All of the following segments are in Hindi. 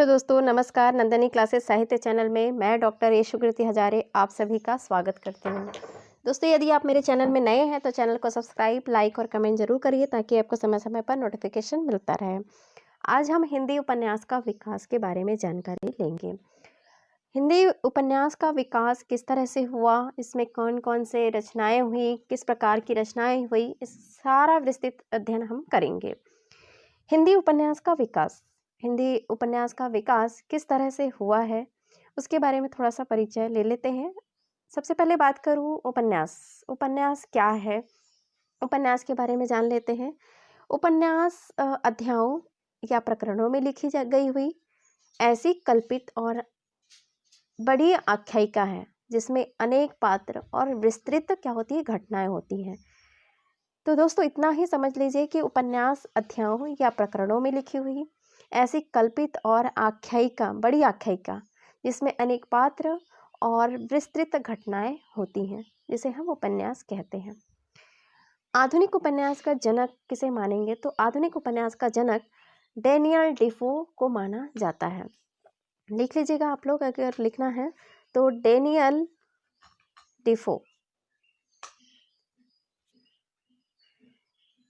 दोस्तों नमस्कार। नंदनी क्लासेस साहित्य चैनल में मैं डॉक्टर यशुकृति हजारे आप सभी का स्वागत करती हूँ। दोस्तों यदि आप मेरे चैनल में नए हैं तो चैनल को सब्सक्राइब, लाइक और कमेंट जरूर करिए ताकि आपको समय समय पर नोटिफिकेशन मिलता रहे। आज हम हिंदी उपन्यास का विकास के बारे में जानकारी लेंगे। हिंदी उपन्यास का विकास किस तरह से हुआ, इसमें कौन कौन से रचनाएं हुई, किस प्रकार की रचनाएं हुई, इस सारा विस्तृत अध्ययन हम करेंगे। हिंदी उपन्यास का विकास किस तरह से हुआ है उसके बारे में थोड़ा सा परिचय ले लेते हैं। सबसे पहले बात करूं उपन्यास क्या है, उपन्यास के बारे में जान लेते हैं। उपन्यास अध्यायों या प्रकरणों में लिखी गई हुई ऐसी कल्पित और बड़ी आख्यायिका है जिसमें अनेक पात्र और विस्तृत क्या होती है घटनाएं होती हैं। तो दोस्तों इतना ही समझ लीजिए कि उपन्यास अध्यायों या प्रकरणों में लिखी हुई ऐसी कल्पित और आख्यायिका, बड़ी आख्यायिका जिसमें अनेक पात्र और विस्तृत घटनाएं होती हैं, जिसे हम उपन्यास कहते हैं। आधुनिक उपन्यास का जनक किसे मानेंगे तो आधुनिक उपन्यास का जनक डेनियल डिफो को माना जाता है। लिख लीजिएगा आप लोग, अगर लिखना है तो डेनियल डिफो।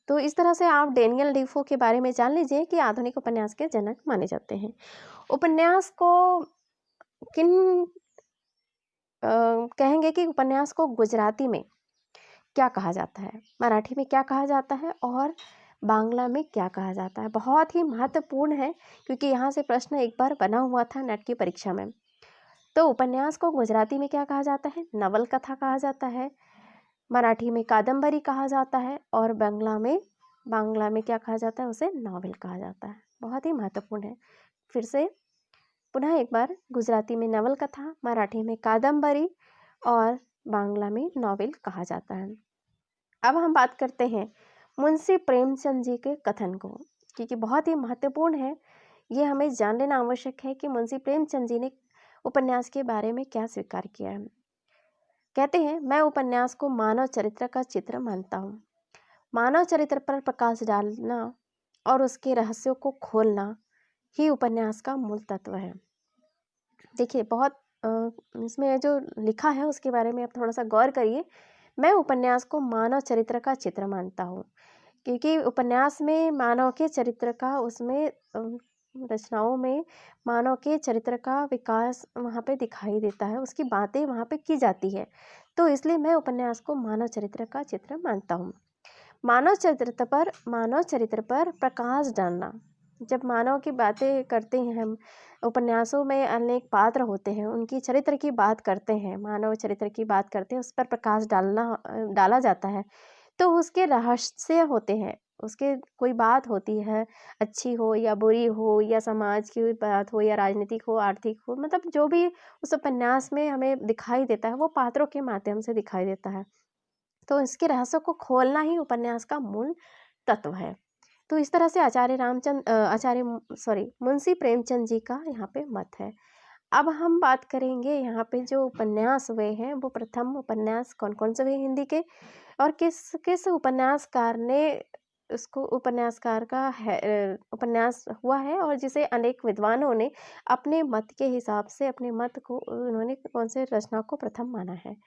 तो इस तरह से आप डेनियल डिफो के बारे में जान लीजिए कि आधुनिक उपन्यास के जनक माने जाते हैं। उपन्यास को कहेंगे कि उपन्यास को गुजराती में क्या कहा जाता है, मराठी में क्या कहा जाता है और बांग्ला में क्या कहा जाता है। बहुत ही महत्वपूर्ण है क्योंकि यहाँ से प्रश्न एक बार बना हुआ था नेट की परीक्षा में। तो उपन्यास को गुजराती में क्या कहा जाता है, नवल कथा कहा जाता है, मराठी में कादम्बरी कहा जाता है और बांग्ला में क्या कहा जाता है, उसे नॉवेल कहा जाता है। बहुत ही महत्वपूर्ण है। फिर से पुनः एक बार, गुजराती में नवल कथा, मराठी में कादम्बरी और बांग्ला में नॉवेल कहा जाता है। अब हम बात करते हैं मुंशी प्रेमचंद जी के कथन को, क्योंकि बहुत ही महत्वपूर्ण है। ये हमें जान लेना आवश्यक है कि मुंशी प्रेमचंद जी ने उपन्यास के बारे में क्या स्वीकार किया है। कहते हैं, मैं उपन्यास को मानव चरित्र का चित्र मानता हूँ। मानव चरित्र पर प्रकाश डालना और उसके रहस्यों को खोलना ही उपन्यास का मूल तत्व है। देखिए, बहुत इसमें जो लिखा है उसके बारे में आप थोड़ा सा गौर करिए। मैं उपन्यास को मानव चरित्र का चित्र मानता हूँ, क्योंकि उपन्यास में मानव के चरित्र का, उसमें रचनाओं में मानव के चरित्र का विकास वहाँ पे दिखाई देता है, उसकी बातें वहाँ पे की जाती है। तो इसलिए मैं उपन्यास को मानव चरित्र का चित्र मानता हूँ। मानव चरित्र पर प्रकाश डालना, जब मानव की बातें करते हैं हम, उपन्यासों में अनेक पात्र होते हैं, उनकी चरित्र की बात करते हैं, मानव चरित्र की बात करते हैं, उस पर प्रकाश डाला जाता है तो उसके रहस्य होते हैं, उसके कोई बात होती है, अच्छी हो या बुरी हो या समाज की बात हो या राजनीतिक हो, आर्थिक हो, मतलब जो भी उस उपन्यास में हमें दिखाई देता है वो पात्रों के माध्यम से दिखाई देता है। तो इसके रहस्यों को खोलना ही उपन्यास का मूल तत्व है। तो इस तरह से मुंशी प्रेमचंद जी का यहाँ पे मत है। अब हम बात करेंगे यहाँ पे जो उपन्यास हुए हैं, वो प्रथम उपन्यास कौन कौन से हुए हिंदी के, और किस किस उपन्यासकार ने उसको उपन्यासकार का उपन्यास हुआ है, और जिसे अनेक विद्वानों ने अपने मत के हिसाब से, अपने मत को उन्होंने कौन से रचना को प्रथम माना है।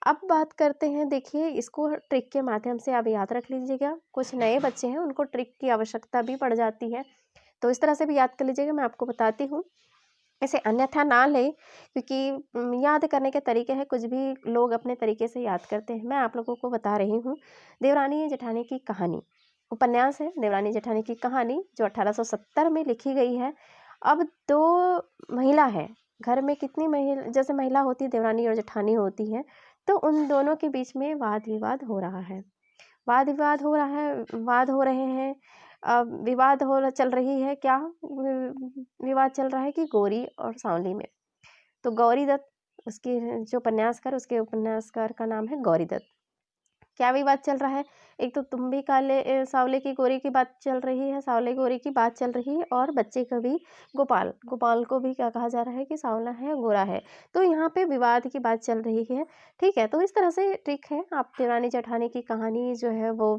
अब बात करते हैं, देखिए इसको ट्रिक के माध्यम से आप याद रख लीजिएगा। कुछ नए बच्चे हैं, उनको ट्रिक की आवश्यकता भी पड़ जाती है, तो इस तरह से भी याद कर लीजिएगा। मैं आपको बताती हूँ, ऐसे अन्यथा ना ले, क्योंकि याद करने के तरीके हैं, कुछ भी लोग अपने तरीके से याद करते हैं। मैं आप लोगों को बता रही हूँ, देवरानी जेठानी की कहानी उपन्यास है। देवरानी जेठानी की कहानी जो 1870 में लिखी गई है। अब दो महिला है घर में, कितनी महिला, जैसे महिला होती है देवरानी और जेठानी होती है, तो उन दोनों के बीच में वाद विवाद हो रहा है। वाद विवाद हो रहा है, वाद हो रहे हैं। चल रही है क्या, विवाद चल रहा है कि गौरी और सांवली में। तो गौरी दत्त, उसकी जो उपन्यासकार, उसके उपन्यासकार का नाम है गौरी दत्त। क्या विवाद चल रहा है, एक तो तुम भी काले सांवले की गोरी की बात चल रही है, सांवले गोरी की बात चल रही है, और बच्चे का भी गोपाल को भी क्या कहा जा रहा है कि सांवला है, गोरा है। तो यहाँ पे विवाद की बात चल रही है। ठीक है, तो इस तरह से ट्रिक है। आप देवरानी जेठानी की कहानी जो है वो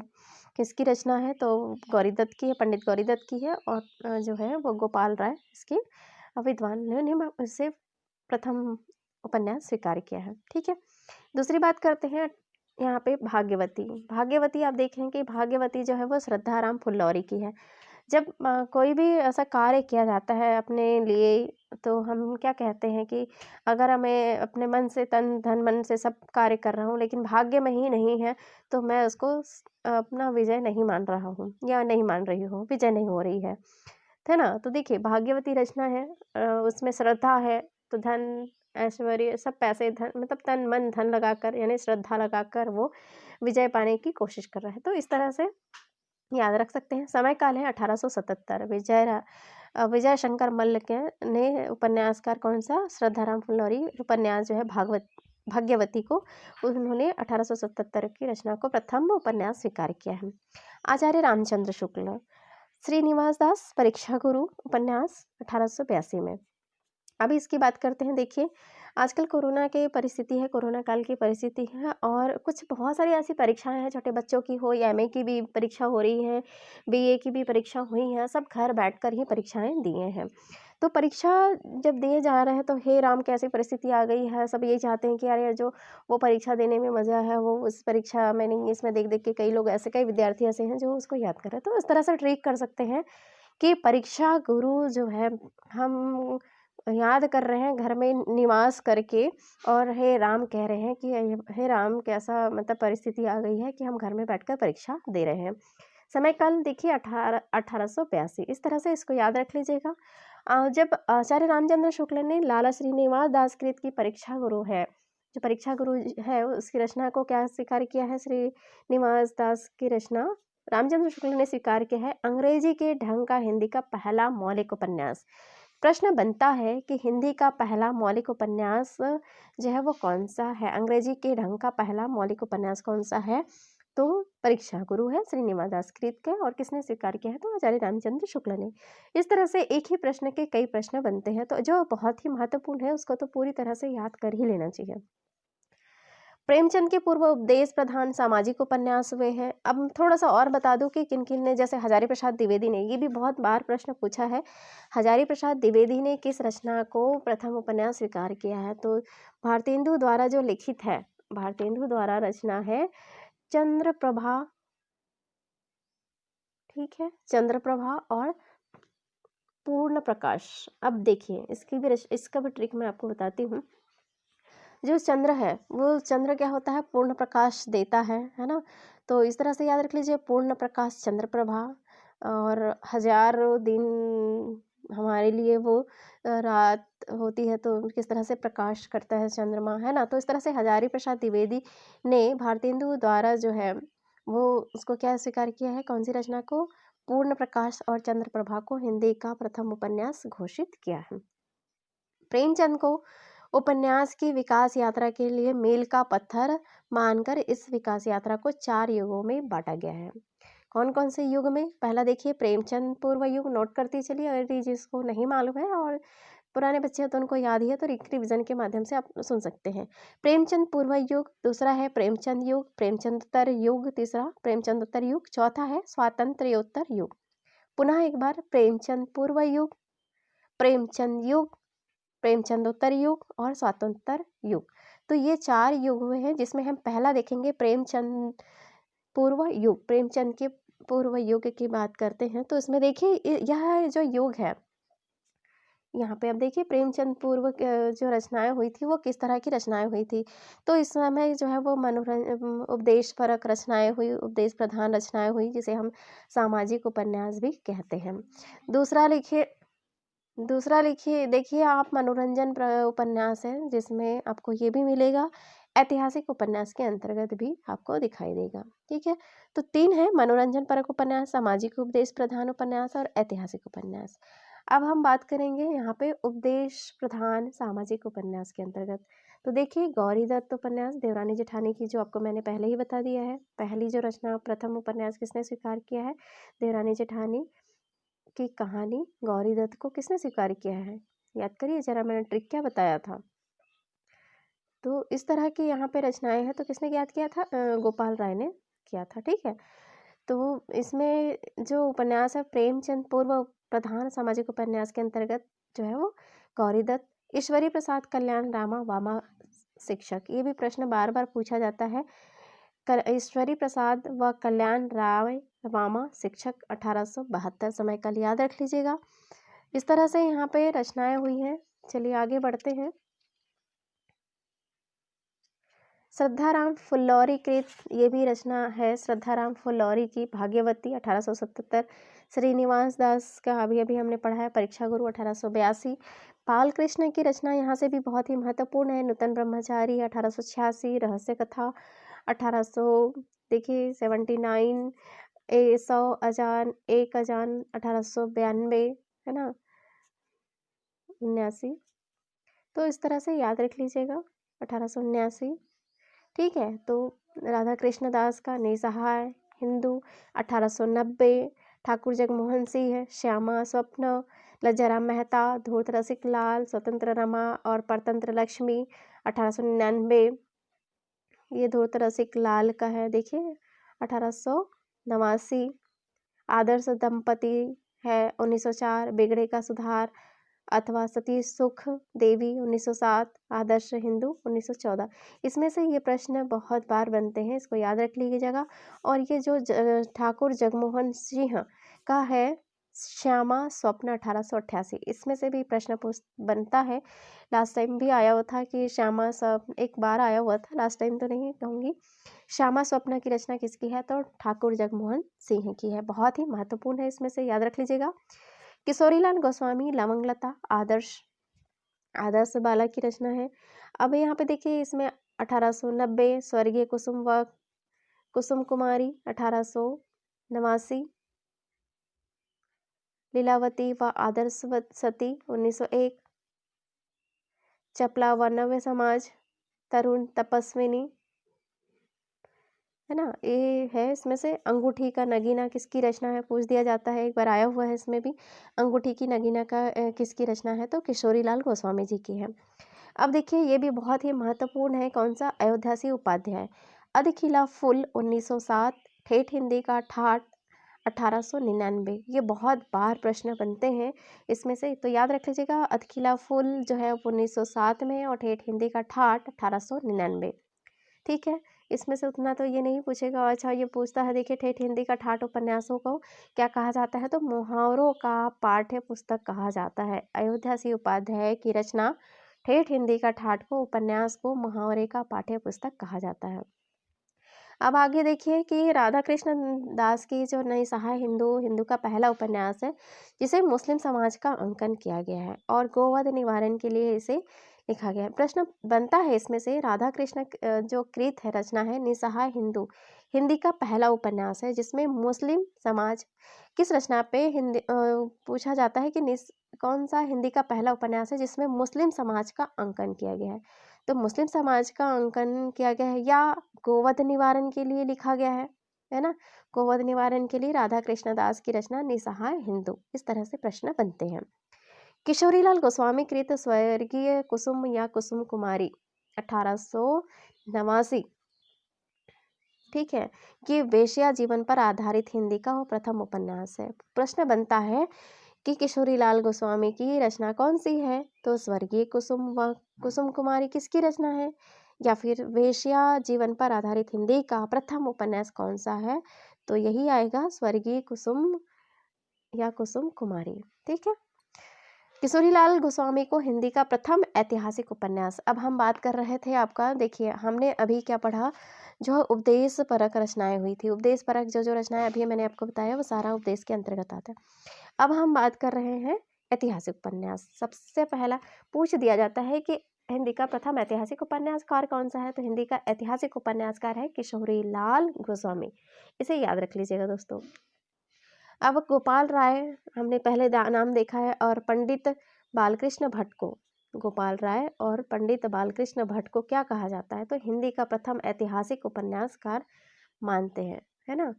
किसकी रचना है, तो गौरी दत्त की है, पंडित गौरी दत्त की है, और जो है वो गोपाल राय इसकी विद्वानों ने उसे प्रथम उपन्यास स्वीकार किया है। ठीक है, दूसरी बात करते हैं यहाँ पे भाग्यवती। भाग्यवती आप देखें कि भाग्यवती जो है वो श्रद्धाराम फुल्लौरी की है। जब कोई भी ऐसा कार्य किया जाता है अपने लिए, तो हम क्या कहते हैं कि अगर हमें अपने मन से, तन धन मन से सब कार्य कर रहा हूँ लेकिन भाग्य में ही नहीं है, तो मैं उसको अपना विजय नहीं मान रहा हूँ या नहीं मान रही हूँ, विजय नहीं हो रही है ना। तो देखिए भाग्यवती रचना है, उसमें श्रद्धा है, तो धन ऐश्वर्य सब पैसे धन मतलब तन मन धन लगाकर यानी श्रद्धा लगाकर वो विजय पाने की कोशिश कर रहा है। तो इस तरह से याद रख सकते हैं। समय काल है 1877। विजय शंकर मल्ल के ने उपन्यासकार कौन सा, श्रद्धाराम फुल्लौरी उपन्यास जो है भाग्यवती को उन्होंने 1877 की रचना को प्रथम उपन्यास स्वीकार किया है। आचार्य रामचंद्र शुक्ल, श्रीनिवास दास परीक्षा गुरु उपन्यास 1882 में। अभी इसकी बात करते हैं। देखिए आजकल कोरोना की परिस्थिति है, कोरोना काल की परिस्थिति है और कुछ बहुत सारी ऐसी परीक्षाएं हैं, छोटे बच्चों की हो या एमए की भी परीक्षा हो रही है, बीए की भी परीक्षा हुई है, सब घर बैठकर ही परीक्षाएं दिए हैं। तो परीक्षा जब दिए जा रहे हैं तो हे राम कैसी परिस्थिति आ गई है, सब यही चाहते हैं कि यार जो वो परीक्षा देने में मज़ा है वो उस परीक्षा में नहीं, इसमें देख देख के कई लोग ऐसे, कई विद्यार्थी ऐसे हैं जो उसको याद कर रहे हैं। तो इस तरह से ट्रिक कर सकते हैं कि परीक्षा गुरु जो है हम याद कर रहे हैं घर में निवास करके, और हे राम कह रहे हैं कि हे राम कैसा मतलब परिस्थिति आ गई है कि हम घर में बैठकर परीक्षा दे रहे हैं। समय काल देखिए 1882। इस तरह से इसको याद रख लीजिएगा। जब आचार्य रामचंद्र शुक्ल ने लाला श्रीनिवास दासकृत की परीक्षा गुरु है, जो परीक्षा गुरु है उसकी रचना को क्या स्वीकार किया है, श्रीनिवास दास की रचना रामचंद्र शुक्ल ने स्वीकार किया है अंग्रेजी के ढंग का हिंदी का पहला मौलिक उपन्यास। प्रश्न बनता है कि हिंदी का पहला मौलिक उपन्यास जो है वो कौन सा है, अंग्रेजी के ढंग का पहला मौलिक उपन्यास कौन सा है, तो परीक्षा गुरु है श्रीनिवास दासकृत के, और किसने स्वीकार किया है, तो आचार्य रामचंद्र शुक्ल ने। इस तरह से एक ही प्रश्न के कई प्रश्न बनते हैं, तो जो बहुत ही महत्वपूर्ण है उसको तो पूरी तरह से याद कर ही लेना चाहिए। प्रेमचंद के पूर्व उपदेश प्रधान सामाजिक उपन्यास हुए हैं। अब थोड़ा सा और बता दूं कि किन किन ने, जैसे हजारी प्रसाद द्विवेदी ने, ये भी बहुत बार प्रश्न पूछा है, हजारी प्रसाद द्विवेदी ने किस रचना को प्रथम उपन्यास स्वीकार किया है, तो भारतेंदु द्वारा जो लिखित है, भारतेंदु द्वारा रचना है चंद्रप्रभा। ठीक है, चंद्रप्रभा और पूर्ण प्रकाश। अब देखिए इसका भी ट्रिक मैं आपको बताती हूँ। जो चंद्र है वो चंद्र क्या होता है, पूर्ण प्रकाश देता है ना। तो इस तरह से याद रख लीजिए, पूर्ण प्रकाश चंद्र प्रभा, और हजारों दिन हमारे लिए वो रात होती है, तो किस तरह से प्रकाश करता है चंद्रमा, है ना। तो इस तरह से हजारी प्रसाद द्विवेदी ने भारतेंदु द्वारा जो है वो उसको क्या स्वीकार किया है, कौन सी रचना को, पूर्ण प्रकाश और चंद्र प्रभा को हिंदी का प्रथम उपन्यास घोषित किया है। प्रेमचंद को उपन्यास की विकास यात्रा के लिए मील का पत्थर मानकर इस विकास यात्रा को 4 युगों में बांटा गया है। कौन कौन से युग में, पहला देखिए प्रेमचंद पूर्व युग, नोट करती चलिए, अगर जिसको नहीं मालूम है और पुराने बच्चे हैं तो उनको याद ही है, तो रिविजन के माध्यम से आप सुन सकते हैं। प्रेमचंद पूर्व युग, दूसरा है प्रेमचंद युग, प्रेमचंदोत्तर युग, तीसरा प्रेमचंदोत्तर युग, चौथा है स्वातंत्र्योत्तर युग। पुनः एक बार, प्रेमचंद पूर्व युग, प्रेमचंद युग, प्रेमचंदोत्तर युग और स्वातंत्र्य युग। तो ये 4 युग हुए हैं, जिसमें हम पहला देखेंगे प्रेमचंद पूर्व युग। प्रेमचंद के पूर्व युग की बात करते हैं तो इसमें देखिए यह जो युग है, यहाँ पे अब देखिए प्रेमचंद पूर्व जो रचनाएं हुई थी वो किस तरह की रचनाएं हुई थी, तो इस समय जो है वो उपदेश परक रचनाएं हुई, उपदेश प्रधान रचनाएं हुई, जिसे हम सामाजिक उपन्यास भी कहते हैं। दूसरा लिखिए देखिए आप, मनोरंजन उपन्यास है, जिसमें आपको ये भी मिलेगा, ऐतिहासिक उपन्यास के अंतर्गत भी आपको दिखाई देगा। ठीक है, तो 3 है, मनोरंजन परक उपन्यास, सामाजिक उपदेश प्रधान उपन्यास और ऐतिहासिक उपन्यास। अब हम बात करेंगे यहाँ पे उपदेश प्रधान सामाजिक उपन्यास के अंतर्गत। तो देखिए गौरी दत्त उपन्यास देवरानी जेठानी की, जो आपको मैंने पहले ही बता दिया है, पहली जो रचना प्रथम उपन्यास किसने स्वीकार किया है, देवरानी जेठानी की कहानी गौरी दत्त को किसने स्वीकार किया है, याद करिए जरा, मैंने ट्रिक क्या बताया था। तो इस तरह की यहाँ पे रचनाएं हैं, तो किसने याद किया था, गोपाल राय ने किया था। ठीक है, तो इसमें जो उपन्यास है प्रेमचंद पूर्व प्रधान सामाजिक उपन्यास के अंतर्गत जो है वो गौरी दत्त। ईश्वरी प्रसाद कल्याण रामा वामा शिक्षक, ये भी प्रश्न बार बार पूछा जाता है। ईश्वरी प्रसाद व कल्याण राय वामा शिक्षक 1872 समय काल याद रख लीजिएगा। इस तरह से यहाँ पे रचनाएं हुई हैं। चलिए आगे बढ़ते हैं। श्रद्धाराम फुल्लौरी कृत, ये भी रचना है श्रद्धाराम फुल्लौरी की, भाग्यवती 1877। श्रीनिवास दास का अभी अभी हमने पढ़ा है, परीक्षा गुरु 1882। बालकृष्ण की रचना यहाँ से भी बहुत ही महत्वपूर्ण है, नूतन ब्रह्मचारी 1886। रहस्य कथा 1800 देखिए 79। 100 अजान एक अजान 1892 है ना, 79। तो इस तरह से याद रख लीजिएगा 1879। ठीक है, तो राधा कृष्ण दास का निसहाय हिंदू 1890। ठाकुर जगमोहन सिंह है श्यामा स्वप्न। लज्जाराम मेहता धूर्त रसिक लाल, स्वतंत्र रमा और परतंत्र लक्ष्मी 1899। ये धूर्त रसिक लाल का है, देखिए 1889। आदर्श दंपति है 1904। बिगड़े का सुधार अथवा सती सुख देवी 1907। आदर्श हिंदू 1914। इसमें से ये प्रश्न बहुत बार बनते हैं, इसको याद रख लीजिएगा। और ये जो ठाकुर जगमोहन सिंह का है श्यामा स्वप्न 1888, इसमें से भी प्रश्न बनता है। लास्ट टाइम भी आया हुआ था कि श्यामा स्वप्न, एक बार आया हुआ था, लास्ट टाइम तो नहीं कहूँगी। श्यामा स्वप्न की रचना किसकी है, तो ठाकुर जगमोहन सिंह की है। बहुत ही महत्वपूर्ण है, इसमें से याद रख लीजिएगा। किशोरीलाल गोस्वामी लवंगलता आदर्श बालक की रचना है। अब यहाँ पे देखिए इसमें 1890। स्वर्गीय कुसुम व कुसुम कुमारी 1889। लीलावती व आदर्श सती 1901। चपला व नव्य समाज तरुण तपस्विनी है ना, ये है। इसमें से अंगूठी का नगीना किसकी रचना है, पूछ दिया जाता है, एक बार आया हुआ है इसमें भी। अंगूठी की नगीना का किसकी रचना है, तो किशोरीलाल गोस्वामी जी की है। अब देखिए ये भी बहुत ही महत्वपूर्ण है, कौन सा, अयोध्या उपाध्याय। अधखिला फुल 1907। ठेठ हिंदी का ठाठ 1899। ये बहुत बार प्रश्न बनते हैं इसमें से, तो याद रख लीजिएगा। अधखिला फुल जो है 1907 में और ठेठ हिंदी का ठाठ 1899। ठीक है, इसमें से उतना तो ये नहीं पूछेगा। अच्छा ये पूछता है, देखिए ठेठ हिंदी का ठाठ उपन्यासों को क्या कहा जाता है, तो मुहावरों का पाठ्य पुस्तक कहा जाता है। अयोध्या सिंह उपाध्याय की रचना ठेठ हिंदी का ठाठ को, उपन्यास को मुहावरे का पाठ्य पुस्तक कहा जाता है। अब आगे देखिए कि राधा कृष्ण दास की जो नई सहाय हिंदू का पहला उपन्यास है, जिसे मुस्लिम समाज का अंकन किया गया है और गोवध निवारण के लिए इसे लिखा गया है। प्रश्न बनता है इसमें से, राधा कृष्ण जो कृत है, रचना है निसहाय हिंदी का पहला उपन्यास है, जिसमें मुस्लिम समाज किस रचना पे हिंदी पूछा जाता है कि कौन सा हिंदी का पहला उपन्यास है जिसमें मुस्लिम समाज का अंकन किया गया है। तो मुस्लिम समाज का अंकन किया गया है या गोवध निवारण के लिए लिखा गया है ना। गोवध निवारण के लिए राधा कृष्ण दास की रचना निसहाय हिंदू। इस तरह से प्रश्न बनते हैं। किशोरीलाल गोस्वामी कृत स्वर्गीय कुसुम या कुसुम कुमारी 1889। ठीक है, कि वेश्या जीवन पर आधारित हिंदी का वो प्रथम उपन्यास है। प्रश्न बनता है कि किशोरीलाल गोस्वामी की रचना कौन सी है, तो स्वर्गीय कुसुम व कुसुम कुमारी किसकी रचना है, या फिर वेश्या जीवन पर आधारित हिंदी का प्रथम उपन्यास कौन सा है, तो यही आएगा स्वर्गीय कुसुम या कुसुम कुमारी। ठीक है, किशोरीलाल गोस्वामी को हिंदी का प्रथम ऐतिहासिक उपन्यास। अब हम बात कर रहे थे आपका, देखिए हमने अभी क्या पढ़ा, जो उपदेश परक रचनाएं हुई थी। उपदेश परक जो रचनाएं अभी मैंने आपको बताया वो सारा उपदेश के अंतर्गत आता है। अब हम बात कर रहे हैं ऐतिहासिक उपन्यास। सबसे पहला पूछ दिया जाता है कि हिंदी का प्रथम ऐतिहासिक उपन्यासकार कौन सा है, तो हिंदी का ऐतिहासिक उपन्यासकार है किशोरीलाल गोस्वामी। इसे याद रख लीजिएगा दोस्तों। अब गोपाल राय हमने पहले नाम देखा है, और पंडित बालकृष्ण भट्ट को, गोपाल राय और पंडित बालकृष्ण भट्ट को क्या कहा जाता है, तो हिंदी का प्रथम ऐतिहासिक उपन्यासकार मानते हैं, है ना।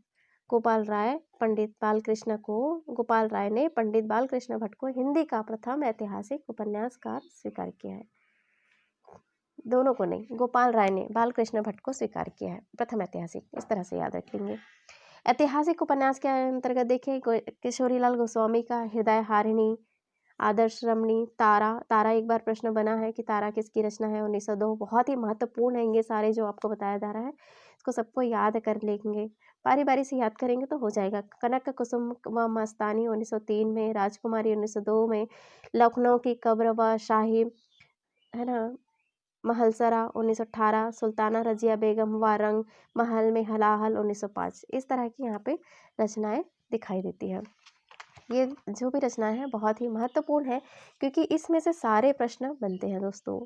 गोपाल राय गोपाल राय ने पंडित बालकृष्ण भट्ट को हिंदी का प्रथम ऐतिहासिक उपन्यासकार स्वीकार किया है। दोनों को नहीं, गोपाल राय ने बालकृष्ण भट्ट को स्वीकार किया है प्रथम ऐतिहासिक। इस तरह से याद रखेंगे। ऐतिहासिक उपन्यास के अंतर्गत देखिए किशोरीलाल गोस्वामी का हृदय हारिणी आदर्श रमणी, तारा। तारा एक बार प्रश्न बना है कि तारा किसकी रचना है, 1902। बहुत ही महत्वपूर्ण है ये सारे जो आपको बताया जा रहा है, इसको सबको याद कर लेंगे, बारी बारी से याद करेंगे तो हो जाएगा। कनक कुसुम व मस्तानी 1903 में, राजकुमारी 1902 में, लखनऊ की कब्र व शाही, है ना, महलसरा 1918, सुल्ताना रजिया बेगम व रंग महल में हलाहल 1905। इस तरह की यहाँ पे रचनाएं दिखाई देती है। ये जो भी रचनाएं हैं बहुत ही महत्वपूर्ण है क्योंकि इसमें से सारे प्रश्न बनते हैं दोस्तों।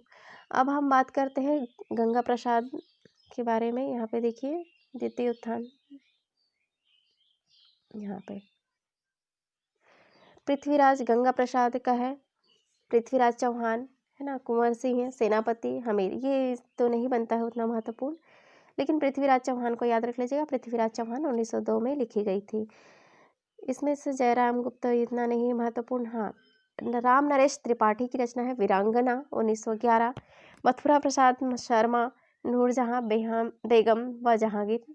अब हम बात करते हैं गंगा प्रसाद के बारे में। यहाँ पे देखिए द्वितीय उत्थान, यहाँ पे पृथ्वीराज गंगा प्रसाद का है, पृथ्वीराज चौहान, है ना, कुंवर सिंह है, सेनापति हमीर। ये तो नहीं बनता है उतना महत्वपूर्ण, लेकिन पृथ्वीराज चौहान को याद रख लीजिएगा। पृथ्वीराज चौहान 1902 में लिखी गई थी। इसमें से जयराम गुप्ता इतना नहीं महत्वपूर्ण। हाँ, राम नरेश त्रिपाठी की रचना है वीरांगना 1911, मथुरा प्रसाद शर्मा, नूरजहां बेगम व जहांगीर।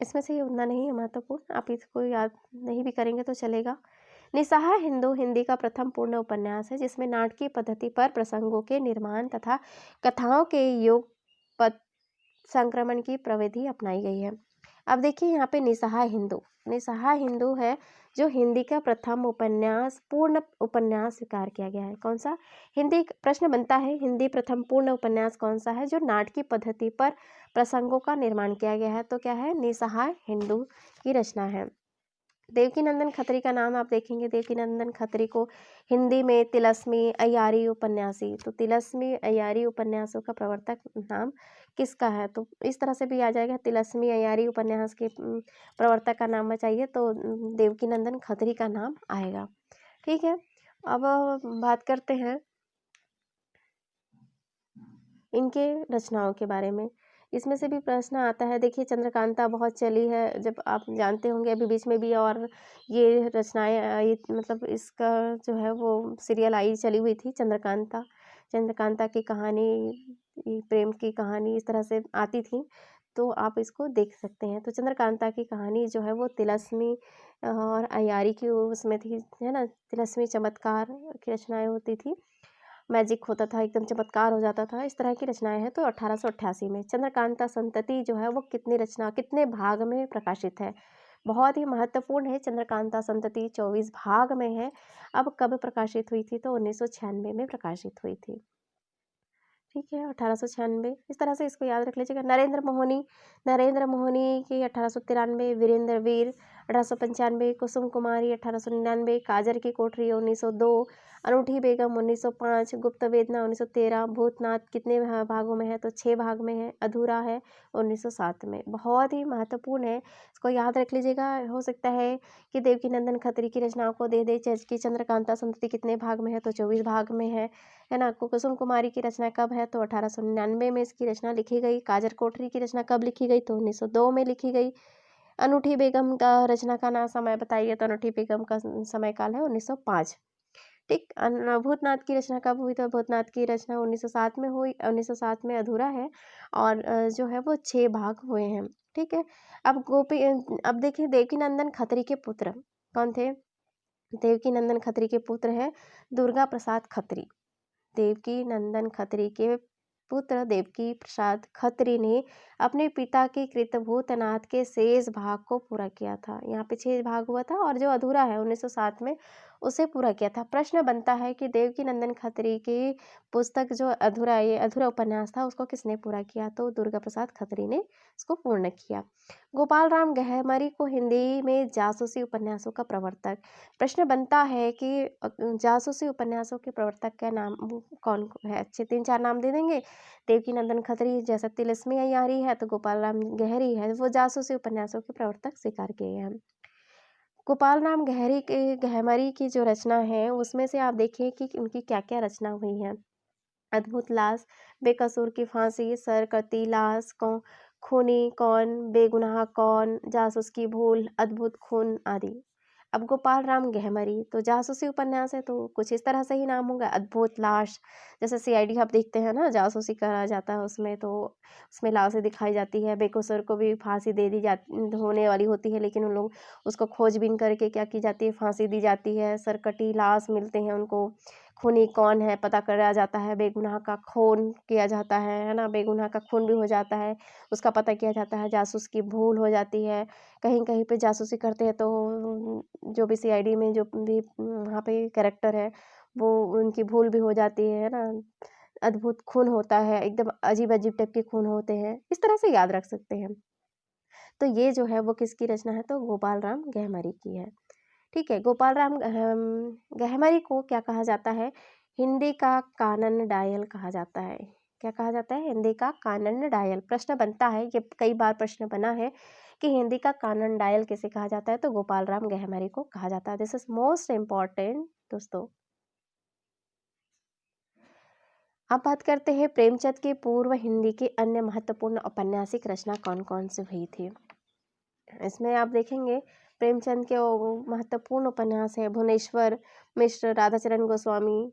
इसमें से ये उतना नहीं है महत्वपूर्ण, आप इसको याद नहीं भी करेंगे तो चलेगा। निस्सहाय हिंदू हिंदी का प्रथम पूर्ण उपन्यास है जिसमें नाटकीय पद्धति पर प्रसंगों के निर्माण तथा कथाओं के योग पद संक्रमण की प्रविधि अपनाई गई है। अब देखिए यहाँ पे निस्सहाय हिंदू है जो हिंदी का प्रथम उपन्यास, पूर्ण उपन्यास स्वीकार किया गया है। कौन सा? हिंदी प्रश्न बनता है, हिंदी प्रथम पूर्ण उपन्यास कौन सा है जो नाटकीय पद्धति पर प्रसंगों का निर्माण किया गया है? तो क्या है? निस्सहाय हिंदू की रचना है। देवकीनंदन खत्री का नाम आप देखेंगे, देवकीनंदन खत्री को हिंदी में तिलस्मी अय्यारी उपन्यासी, तो तिलस्मी अय्यारी उपन्यासों का प्रवर्तक नाम किसका है? तो इस तरह से भी आ जाएगा, तिलस्मी अय्यारी उपन्यास के प्रवर्तक का नाम चाहिए तो देवकीनंदन खत्री का नाम आएगा। ठीक है, अब बात करते हैं इनके रचनाओं के बारे में। इसमें से भी प्रश्न आता है, देखिए चंद्रकांता बहुत चली है, जब आप जानते होंगे अभी बीच में भी और ये रचनाएं आई, मतलब इसका जो है वो सीरियल आई चली हुई थी चंद्रकांता। चंद्रकांता की कहानी, प्रेम की कहानी इस तरह से आती थी, तो आप इसको देख सकते हैं। तो चंद्रकांता की कहानी जो है वो तिलस्मी और अय्यारी की उसमें थी, है ना, तिलस्मी चमत्कार की रचनाएं होती थी, मैजिक होता था, एकदम चमत्कार हो जाता था, इस तरह की रचनाएं हैं। तो 1888 में चंद्रकांता संतति जो है वो कितने भाग में प्रकाशित है? बहुत ही महत्वपूर्ण है। चंद्रकांता संतति 24 भाग में है। अब कब प्रकाशित हुई थी? तो 1996 में प्रकाशित हुई थी। ठीक है, 1896, इस तरह से इसको याद रख लीजिएगा। नरेंद्र मोहनी की 1893, वीरेंद्र वीर 1895, कुसुम कुमारी 1899, काजर की कोठरी 1902, अनूठी बेगम 1905, गुप्त वेदना 1913, भूतनाथ कितने भागों में है? तो 6 भाग में है। अधूरा है 1907 में। बहुत ही महत्वपूर्ण है, इसको याद रख लीजिएगा। हो सकता है कि देवकीनंदन खत्री की रचनाओं को दे कि चंद्रकांता संतति कितने भाग में है? तो 24 भाग में है ना। कुसुम कुमारी की रचना कब है? तो 1899 में इसकी रचना लिखी गई। काजर कोठरी की रचना कब लिखी गई? तो 1902 में लिखी गई। अनूठी बेगम का रचना का नाम समय बताइए? तो अनूठी बेगम का समय काल है 1905। ठीक। भूतनाथ की रचना कब हुई? तो भूतनाथ की रचना 1907 में हुई। 1907 में अधूरा है और जो है वो 6 भाग हुए हैं। ठीक है, अब देखिए देवकीनंदन खत्री के पुत्र कौन थे? देवकीनंदन खत्री के पुत्र है दुर्गा प्रसाद खत्री। देवकीनंदन खत्री के पुत्र देवकी प्रसाद खत्री ने अपने पिता के कृत भूतनाथ के शेष भाग को पूरा किया था। यहाँ पे 6 भाग हुआ था और जो अधूरा है 1907 में उसे पूरा किया था। प्रश्न बनता है कि देवकीनंदन खत्री की पुस्तक जो ये अधूरा उपन्यास था उसको किसने पूरा किया? तो दुर्गा प्रसाद खत्री ने इसको पूर्ण किया। गोपाल राम गहमरी को हिंदी में जासूसी उपन्यासों का प्रवर्तक। प्रश्न बनता है कि जासूसी उपन्यासों के प्रवर्तक का नाम कौन है? अच्छे 3-4 नाम दे देंगे। देवकीनंदन खत्री, जैसा तिलस्मी अय्यारी है, तो गोपाल राम गहरी है, वो जासूसी उपन्यासों के प्रवर्तक स्वीकार किए हैं। गोपाल राम गहमरी की जो रचना है उसमें से आप देखिए कि उनकी क्या क्या रचना हुई है। अद्भुत लाश, बेकसूर की फांसी, सर करती लाश, खूनी कौन, बेगुनाह कौन, जासूस की भूल, अद्भुत खून आदि। अब गोपाल राम गहमरी तो जासूसी उपन्यास है, तो कुछ इस तरह से ही नाम होगा। अद्भुत लाश, जैसे सीआईडी आप देखते हैं ना, जासूसी करा जाता है उसमें, तो उसमें लाशें दिखाई जाती है। बेकसूर को भी फांसी दे दी जाती होने वाली होती है, लेकिन उन लोग उसको खोजबीन करके क्या की जाती है, फांसी दी जाती है। सरकटी लाश मिलते हैं उनको, खूनी कौन है पता करा जाता है, बेगुनाह का खून किया जाता है ना, बेगुनाह का खून भी हो जाता है, उसका पता किया जाता है। जासूस की भूल हो जाती है, कहीं कहीं पे जासूसी करते हैं तो जो भी सीआईडी में जो भी वहाँ पे कैरेक्टर है, वो उनकी भूल भी हो जाती है ना। अद्भुत खून होता है, एकदम अजीब अजीब टाइप के खून होते हैं, इस तरह से याद रख सकते हैं। तो ये जो है वो किसकी रचना है, तो गोपाल राम गहमरी की है। ठीक है, गोपाल राम गहमरी को क्या कहा जाता है, हिंदी का कानन डायल कहा जाता है। क्या कहा जाता है, हिंदी का कानन डायल। प्रश्न बनता है, ये कई बार प्रश्न बना है कि हिंदी का कानन डायल किसे कहा जाता है, तो गोपाल राम गहमरी को कहा जाता है। दिस इज मोस्ट इम्पॉर्टेंट दोस्तों। अब बात करते हैं प्रेमचंद के पूर्व हिंदी के अन्य महत्वपूर्ण औपन्यासिक रचना कौन कौन से हुई थी। इसमें आप देखेंगे प्रेमचंद के महत्वपूर्ण उपन्यास है भुवनेश्वर मिश्र, राधाचरण गोस्वामी,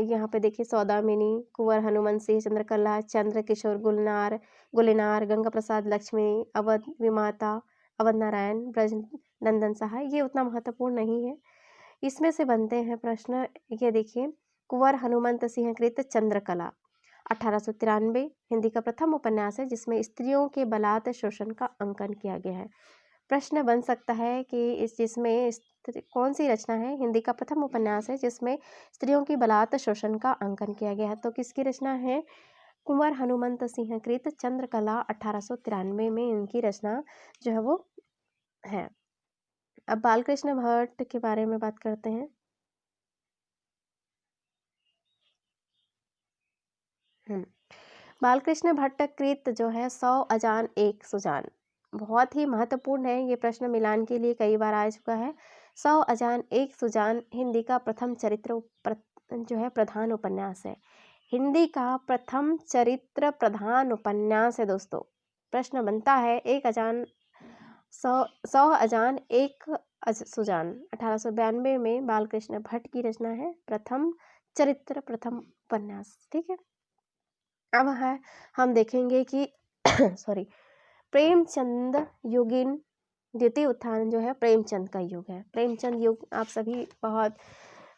यहाँ पे देखिए सौदामिनी, कुंवर हनुमान सिंह, चंद्रकला, चंद्र किशोर गुलनार, गंगा प्रसाद लक्ष्मी, अवध विमाता, अवध नारायण, ब्रज नंदन सहाय। ये उतना महत्वपूर्ण नहीं है। इसमें से बनते हैं प्रश्न। ये देखिए, कुंवर हनुमंत सिंह कृत चंद्रकला 1893 हिंदी का प्रथम उपन्यास है जिसमें स्त्रियों के बलात् शोषण का अंकन किया गया है। प्रश्न बन सकता है कि जिसमें कौन सी रचना है, हिंदी का प्रथम उपन्यास है जिसमें स्त्रियों की बलात् शोषण का अंकन किया गया है, तो किसकी रचना है, कुंवर हनुमंत सिंह कृत चंद्रकला 1893 में इनकी रचना जो है वो है। अब बालकृष्ण भट्ट के बारे में बात करते हैं। बालकृष्ण भट्ट कृत जो है 100 अजान एक सुजान, बहुत ही महत्वपूर्ण है। ये प्रश्न मिलान के लिए कई बार आ चुका है। 100 अजान एक सुजान हिंदी का प्रथम चरित्र जो है प्रधान उपन्यास है। हिंदी का प्रथम चरित्र प्रधान उपन्यास है दोस्तों। प्रश्न बनता है, एक अजान 100 अजान एक सुजान 1892 में बालकृष्ण भट्ट की रचना है, प्रथम चरित्र प्रथम उपन्यास। ठीक है, अब है हम देखेंगे कि सॉरी, प्रेमचंद युगीन द्वितीय उत्थान जो है प्रेमचंद का युग है। प्रेमचंद युग आप सभी बहुत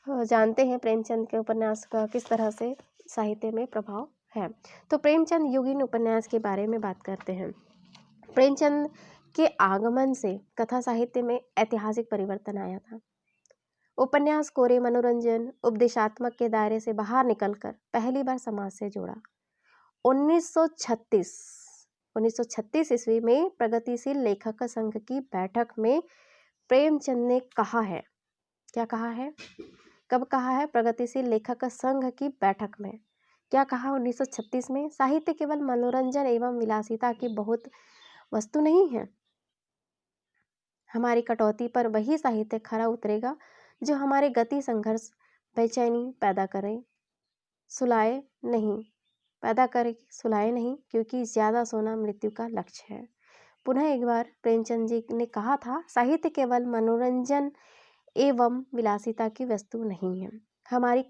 जानते हैं, प्रेमचंद के उपन्यास का किस तरह से साहित्य में प्रभाव है। तो प्रेमचंद युगीन उपन्यास के बारे में बात करते हैं। प्रेमचंद के आगमन से कथा साहित्य में ऐतिहासिक परिवर्तन आया था। उपन्यास कोरे मनोरंजन उपदेशात्मक के दायरे से बाहर निकलकर पहली बार समाज से जुड़ा। 1936 ईस्वी में प्रगतिशील लेखक संघ की बैठक में प्रेमचंद ने कहा है, क्या कहा है, कब कहा है, प्रगतिशील लेखक संघ की बैठक में क्या कहा, 1936 में, साहित्य केवल मनोरंजन एवं विलासिता की बहुत वस्तु नहीं है। हमारी कटौती पर वही साहित्य खरा उतरेगा जो हमारे गति संघर्ष बेचैनी पैदा करे, सुलाए नहीं क्योंकि ज़्यादा सोना मृत्यु का लक्ष्य है। पुनः एक बार प्रेमचंद जी ने कहा था, साहित्य केवल मनोरंजन एवं विलासिता की वस्तु नहीं है। हमारी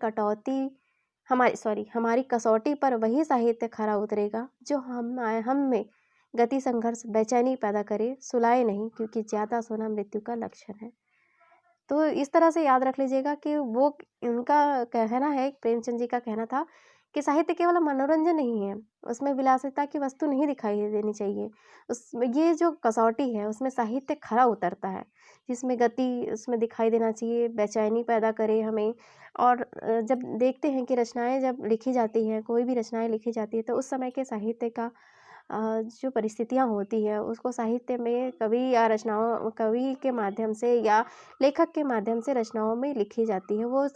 कसौटी पर वही साहित्य खरा उतरेगा जो हम में गति संघर्ष बेचैनी पैदा करे, सुलाए नहीं क्योंकि ज़्यादा सोना मृत्यु का लक्षण है। तो इस तरह से याद रख लीजिएगा कि वो उनका कहना है, प्रेमचंद जी का कहना था कि साहित्य केवल मनोरंजन नहीं है, उसमें विलासिता की वस्तु नहीं दिखाई देनी चाहिए। उसमें ये जो कसौटी है उसमें साहित्य खरा उतरता है, जिसमें गति उसमें दिखाई देना चाहिए, बेचैनी पैदा करे हमें। और जब देखते हैं कि रचनाएं जब लिखी जाती हैं, कोई भी रचनाएं लिखी जाती है, तो उस समय के साहित्य का जो परिस्थितियाँ होती है उसको साहित्य में कवि के माध्यम से या लेखक के माध्यम से रचनाओं में लिखी जाती है। वो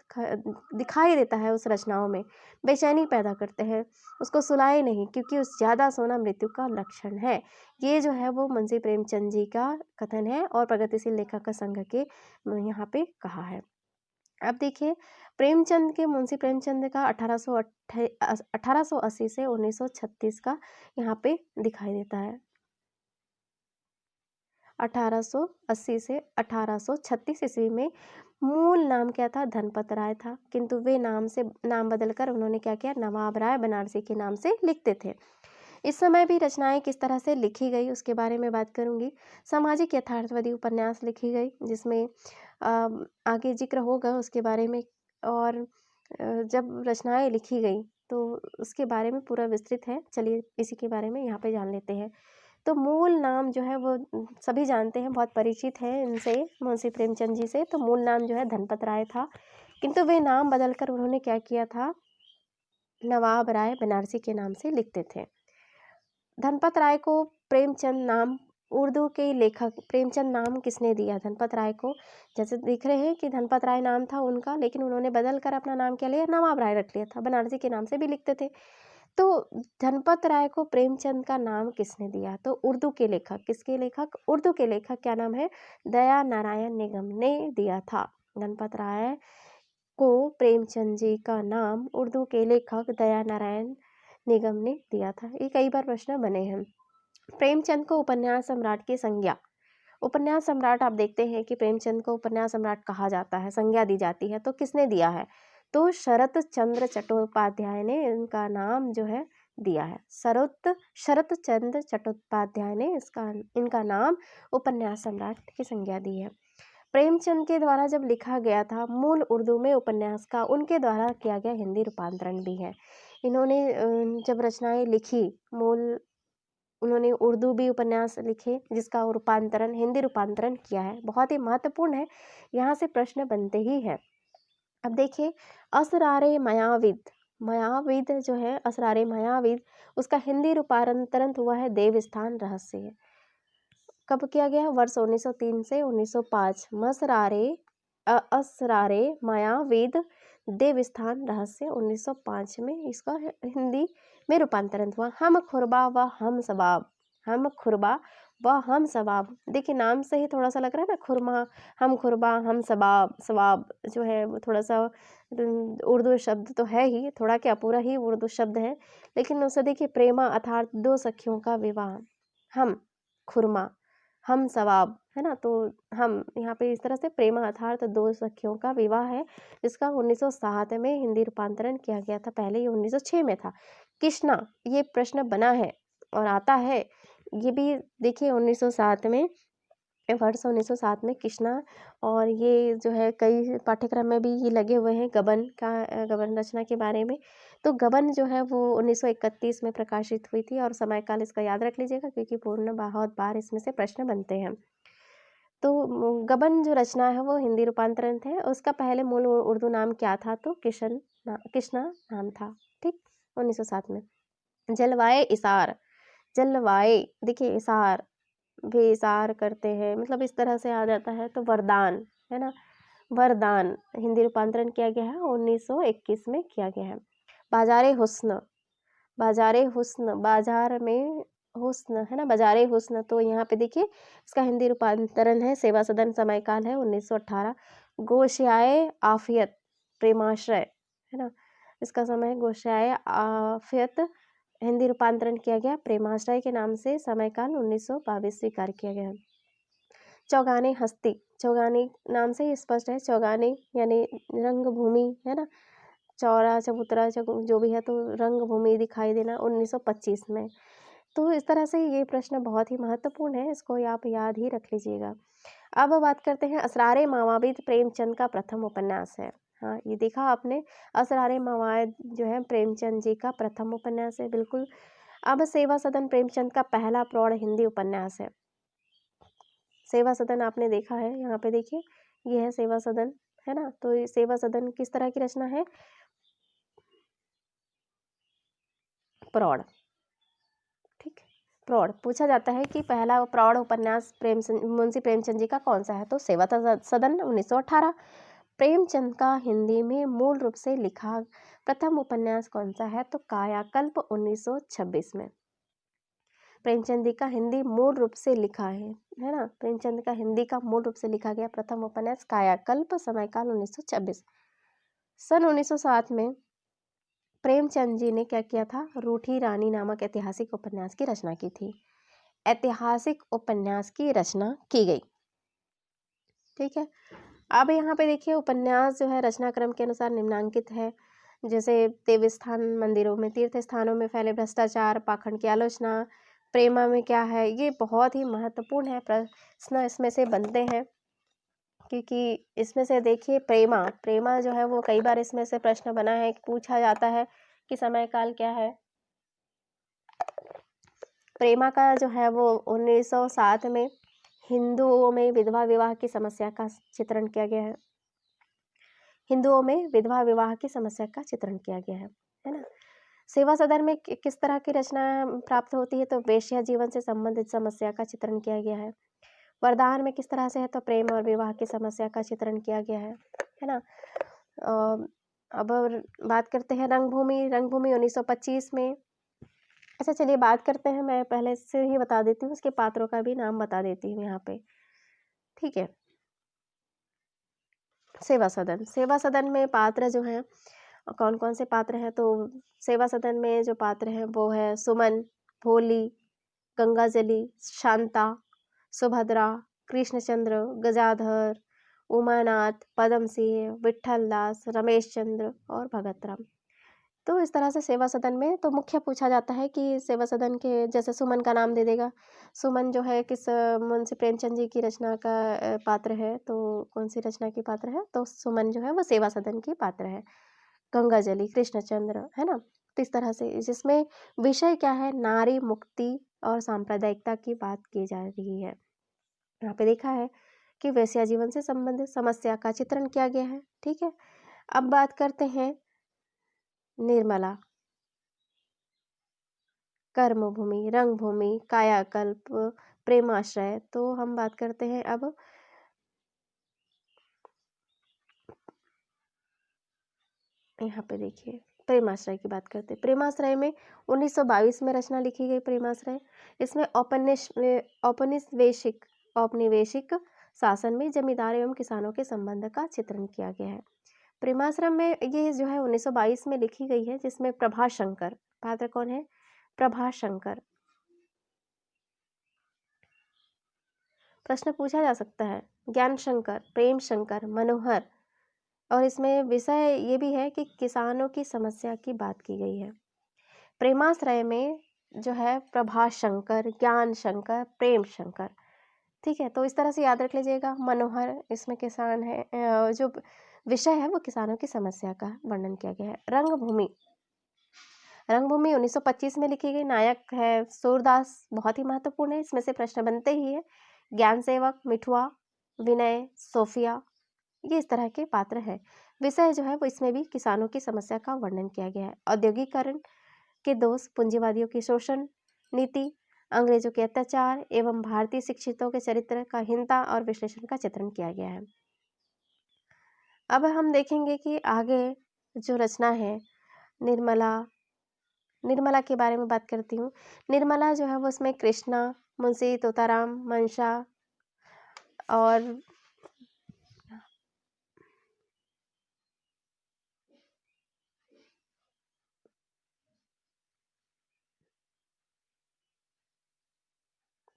दिखाई देता है, उस रचनाओं में बेचैनी पैदा करते हैं, उसको सुलाए नहीं क्योंकि उस ज़्यादा सोना मृत्यु का लक्षण है। ये जो है वो मुंशी प्रेमचंद जी का कथन है और प्रगतिशील लेखक संघ के यहाँ पे कहा है। अब देखिए, मुंशी प्रेमचंद का 1880 से 1936 का यहाँ पे दिखाई देता है। 1880 से 1836 ईस्वी में। मूल नाम क्या था? धनपत राय था, किंतु वे नाम बदलकर उन्होंने क्या किया? नवाब राय बनारसी के नाम से लिखते थे। इस समय भी रचनाएं किस तरह से लिखी गई उसके बारे में बात करूंगी। सामाजिक यथार्थवादी उपन्यास लिखी गई, जिसमें आगे जिक्र होगा उसके बारे में। और जब रचनाएं लिखी गई तो उसके बारे में पूरा विस्तृत है, चलिए इसी के बारे में यहाँ पे जान लेते हैं। तो मूल नाम जो है वो सभी जानते हैं, बहुत परिचित हैं इनसे, मुंशी प्रेमचंद जी से। तो मूल नाम जो है धनपत राय था, किंतु वे नाम बदलकर उन्होंने क्या किया था? नवाब राय बनारसी के नाम से लिखते थे। धनपत राय को प्रेमचंद नाम, उर्दू के लेखक प्रेमचंद नाम किसने दिया धनपत राय को? जैसे दिख रहे हैं कि धनपत राय नाम था उनका, लेकिन उन्होंने बदल कर अपना नाम क्या लिया? नवाब राय रख लिया था, बनारसी के नाम से भी लिखते थे। तो धनपत राय को प्रेमचंद का नाम किसने दिया? तो उर्दू के लेखक, किसके लेखक? उर्दू के लेखक, क्या नाम है? दया नारायण निगम ने दिया था। धनपत राय को प्रेमचंद जी का नाम उर्दू के लेखक दया नारायण निगम ने दिया था। ये कई बार प्रश्न बने हैं। प्रेमचंद को उपन्यास सम्राट की संज्ञा, उपन्यास सम्राट, आप देखते हैं कि प्रेमचंद को उपन्यास सम्राट कहा जाता है, संज्ञा दी जाती है, तो किसने दिया है? तो शरत चंद्र चट्टोपाध्याय ने इनका नाम जो है दिया है। शरत चंद्र चट्टोपाध्याय ने इनका नाम उपन्यास सम्राट की संज्ञा दी है। प्रेमचंद के द्वारा जब लिखा गया था मूल उर्दू में उपन्यास का, उनके द्वारा किया गया हिंदी रूपांतरण भी है। इन्होंने जब रचनाएं लिखी मूल, उन्होंने उर्दू भी उपन्यास लिखे जिसका रूपांतरण, हिंदी रूपांतरण किया है। बहुत ही महत्वपूर्ण है, यहाँ से प्रश्न बनते ही है। अब देखिए, असरारे मायाविद, मायाविद जो है असरारे मायाविद, उसका हिंदी रूपांतरण हुआ है देवस्थान रहस्य। कब किया गया? वर्ष 1903 से 1905। असरारे मायाविद देवस्थान रहस्य 1905 में इसका हिंदी में रूपांतरण हुआ। हम खुरबा व हम सबाब, हम खुरबा व हम सबाब, देखिए नाम से ही थोड़ा सा लग रहा है ना, खुरमा, हम खुरबा, हम सबाब। सबाब जो है वो थोड़ा सा उर्दू शब्द तो है ही, थोड़ा क्या पूरा ही उर्दू शब्द है, लेकिन उसे देखिए प्रेमा अर्थात दो सखियों का विवाह, हम खुरमा, हम सवाब, है ना। तो हम यहाँ पे इस तरह से प्रेमा अर्थात दो सखियों का विवाह है, जिसका 1907 में हिंदी रूपांतरण किया गया था, पहले ये 1906 में था। कृष्णा, ये प्रश्न बना है और आता है, ये भी देखिए 1907 में, वर्ष 1907 में कृष्णा। और ये जो है कई पाठ्यक्रम में भी ये लगे हुए हैं गबन का, गबन रचना के बारे में। तो गबन जो है वो 1931 में प्रकाशित हुई थी, और समय काल इसका याद रख लीजिएगा क्योंकि पूर्ण बहुत बार इसमें से प्रश्न बनते हैं। तो गबन जो रचना है वो हिंदी रूपांतरण थे, उसका पहले मूल उर्दू नाम क्या था? तो कृष्णा नाम था, ठीक, 1907 में। जलवाए इसार, जलवाए, देखिए इसार भी इसार करते हैं, मतलब इस तरह से आ जाता है। तो वरदान, है ना, वरदान हिंदी रूपांतरण किया गया है 1921 में किया गया है। बाजारे हुस्न, बाजारे हुस्न, बाजार में हुस्न, है ना, बाजारे हुस्न। तो यहाँ पे देखिए इसका हिंदी रूपांतरण है सेवा सदन, समय काल है 1918। गोशियाए आफियत, प्रेमाश्रय, है ना, इसका समय है गोशियाए आफियत, हिंदी रूपांतरण किया गया प्रेमाश्रय के नाम से, समय काल 1922 स्वीकार किया गया। चौगाने हस्ती, चौगाने नाम से ही स्पष्ट है, चौगाने यानी रंगभूमि, है ना, चौरा चबूतरा जो भी है, तो रंगभूमि दिखाई देना 1925 में। तो इस तरह से ये प्रश्न बहुत ही महत्वपूर्ण है, इसको आप याद ही रख लीजिएगा। अब बात करते हैं, असरारे मावाविद प्रेमचंद का प्रथम उपन्यास है। हाँ, ये देखा आपने, असरारे मवाद जो है प्रेमचंद जी का प्रथम उपन्यास है, बिल्कुल। अब सेवा सदन प्रेमचंद का पहला प्रौढ़ हिंदी उपन्यास है। सेवा सदन आपने देखा है, यहाँ पे देखिए ये है सेवा सदन, है ना। तो ये सेवा सदन किस तरह की रचना है? प्रौढ़, ठीक, प्रौढ़ पूछा जाता है कि पहला प्रौढ़ उपन्यास मुंशी प्रेमचंद जी का कौन सा है? तो सेवा सदन 1918। प्रेमचंद का हिंदी में मूल रूप से लिखा प्रथम उपन्यास कौन सा है? तो कायाकल्प 1926 में। प्रेमचंद जी का हिंदी मूल रूप से लिखा है ना, प्रेमचंद का हिंदी का मूल रूप से लिखा गया प्रथम उपन्यास कायाकल्प, समय काल 1926। सन 1907 में प्रेमचंद जी ने क्या किया था? रूठी रानी नामक ऐतिहासिक उपन्यास की रचना की थी। ऐतिहासिक उपन्यास की रचना की गई। ठीक है, अब यहाँ पे देखिए उपन्यास जो है रचनाक्रम के अनुसार निम्नांकित है। जैसे देवस्थान मंदिरों में, तीर्थ स्थानों में फैले भ्रष्टाचार, पाखंड की आलोचना, प्रेमा में क्या है, ये बहुत ही महत्वपूर्ण है प्रश्न इसमें से बनते हैं। क्योंकि इसमें से देखिए प्रेमा जो है वो कई बार इसमें से प्रश्न बना है, पूछा जाता है कि समय काल क्या है। प्रेमा का जो है वो 1907 में हिंदुओं में विधवा विवाह की समस्या का चित्रण किया गया है। हिंदुओं में विधवा विवाह की समस्या का चित्रण किया गया है ना। सेवा सदन में किस तरह की रचना प्राप्त होती है, तो वेश्या जीवन से संबंधित समस्या का चित्रण किया गया है। वरदान में किस तरह से है, तो प्रेम और विवाह की समस्या का चित्रण किया गया है ना। अब बात करते हैं रंगभूमि 1925 में। अच्छा चलिए बात करते हैं, मैं पहले से ही बता देती हूँ, उसके पात्रों का भी नाम बता देती हूँ यहाँ पे। ठीक है, सेवा सदन में पात्र जो हैं कौन कौन से पात्र हैं, तो सेवा सदन में जो पात्र हैं वो है सुमन, भोली, गंगाजली, शांता, सुभद्रा, कृष्णचंद्र, गजाधर, उमानाथ, पदम सिंह, विट्ठल दास, रमेश चंद्र और भगत राम। तो इस तरह से सेवा सदन में तो मुख्य पूछा जाता है कि सेवा सदन के, जैसे सुमन का नाम दे देगा, सुमन जो है किस मुंशी प्रेमचंद जी की रचना का पात्र है, तो कौन सी रचना की पात्र है, तो सुमन जो है वो सेवा सदन की पात्र है। गंगाजली कृष्णचंद्र, है ना। तो इस तरह से जिसमें विषय क्या है, नारी मुक्ति और सांप्रदायिकता की बात की जा रही है। यहाँ पे देखा है कि वैश्या जीवन से संबंधित समस्या का चित्रण किया गया है। ठीक है, अब बात करते हैं निर्मला, कर्मभूमि, रंगभूमि, कायाकल्प, प्रेमाश्रय। तो हम बात करते हैं अब यहाँ पे देखिए प्रेमाश्रय की बात करते हैं। प्रेमाश्रय में 1922 में रचना लिखी गई प्रेमाश्रय। इसमें औपनिवेशिक शासन में जमींदार एवं किसानों के संबंध का चित्रण किया गया है। प्रेमाश्रय में ये जो है 1922 में लिखी गई है, जिसमें प्रभाशंकर पात्र कौन है, प्रभाशंकर। प्रश्न पूछा जा सकता है, ज्ञान शंकर, प्रेम शंकर, मनोहर। और इसमें विषय ये भी है कि किसानों की समस्या की बात की गई है। प्रेमाश्रय में जो है प्रभाशंकर, ज्ञान शंकर, प्रेम शंकर। ठीक है, तो इस तरह से याद रख लीजिएगा। मनोहर इसमें किसान है, जो विषय है वो किसानों की समस्या का वर्णन किया गया है। रंगभूमि 1925 में लिखी गई। नायक है सूरदास, बहुत ही महत्वपूर्ण है, इसमें से प्रश्न बनते ही है। ज्ञान सेवक, मिठुआ, विनय, सोफिया, ये इस तरह के पात्र हैं। विषय जो है वो इसमें भी किसानों की समस्या का वर्णन किया गया है। औद्योगिकरण के दोष, पूंजीवादियों की शोषण नीति, अंग्रेजों के अत्याचार एवं भारतीय शिक्षितों के चरित्र का हीनता और विश्लेषण का चित्रण किया गया है। अब हम देखेंगे कि आगे जो रचना है निर्मला के बारे में बात करती हूँ। निर्मला जो है वो उसमें कृष्णा, मुंशी तोताराम, मंशा और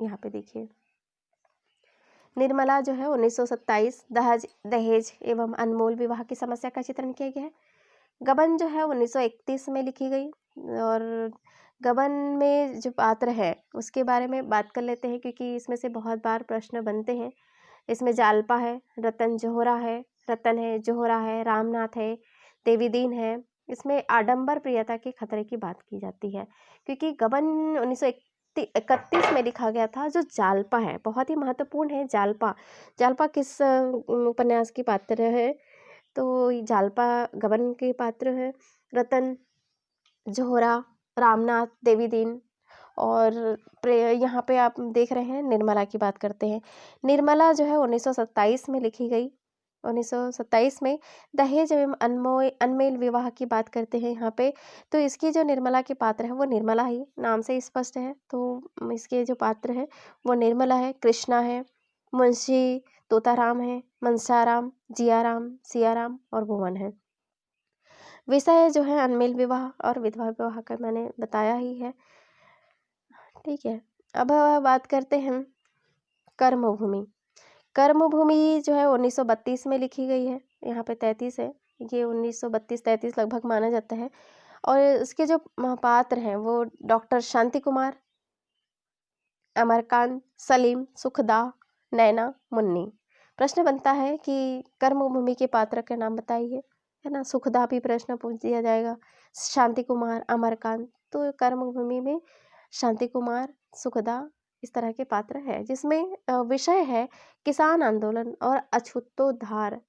यहाँ पे देखिए निर्मला जो है 1927 दहेज एवं अनमोल विवाह की समस्या का चित्रण किया गया है। गबन जो है 1931 में लिखी गई। और गबन में जो पात्र है उसके बारे में बात कर लेते हैं, क्योंकि इसमें से बहुत बार प्रश्न बनते हैं। इसमें जालपा है, रतन जोहरा है, रतन है, जोहरा है, रामनाथ है, देवीदीन है। इसमें आडंबर प्रियता के खतरे की बात की जाती है, क्योंकि गबन 1931 में लिखा गया था। जो जालपा है बहुत ही महत्वपूर्ण है। जालपा किस उपन्यास की पात्र है, तो जालपा गबन के पात्र है। रतन, जोहरा, रामनाथ, देवीदीन। और यहाँ पे आप देख रहे हैं निर्मला की बात करते हैं। निर्मला जो है 1927 में लिखी गई। 1927 में दहेज एवं अनमेल विवाह की बात करते हैं यहाँ पे। तो इसकी जो निर्मला के पात्र है वो निर्मला ही नाम से स्पष्ट है, तो इसके जो पात्र है वो निर्मला है, कृष्णा है, मुंशी तोताराम है, मनसाराम, जियाराम, सियाराम और भुवन है। विषय जो है अनमेल विवाह और विधवा विवाह का मैंने बताया ही है। ठीक है, अब बात करते हैं कर्मभूमि। कर्मभूमि जो है 1932 में लिखी गई है, यहाँ पे 33 है, ये 1932-33 लगभग माना जाता है। और इसके जो पात्र हैं वो डॉक्टर शांति कुमार, अमरकांत, सलीम, सुखदा, नैना, मुन्नी। प्रश्न बनता है कि कर्मभूमि के पात्र के नाम बताइए, है ना। सुखदा भी प्रश्न पूछ दिया जाएगा, शांति कुमार, अमरकांत। तो कर्मभूमि में शांति कुमार, सुखदा इस तरह के पात्र है, जिसमें विषय है किसान आंदोलन और अछूतोद्धार।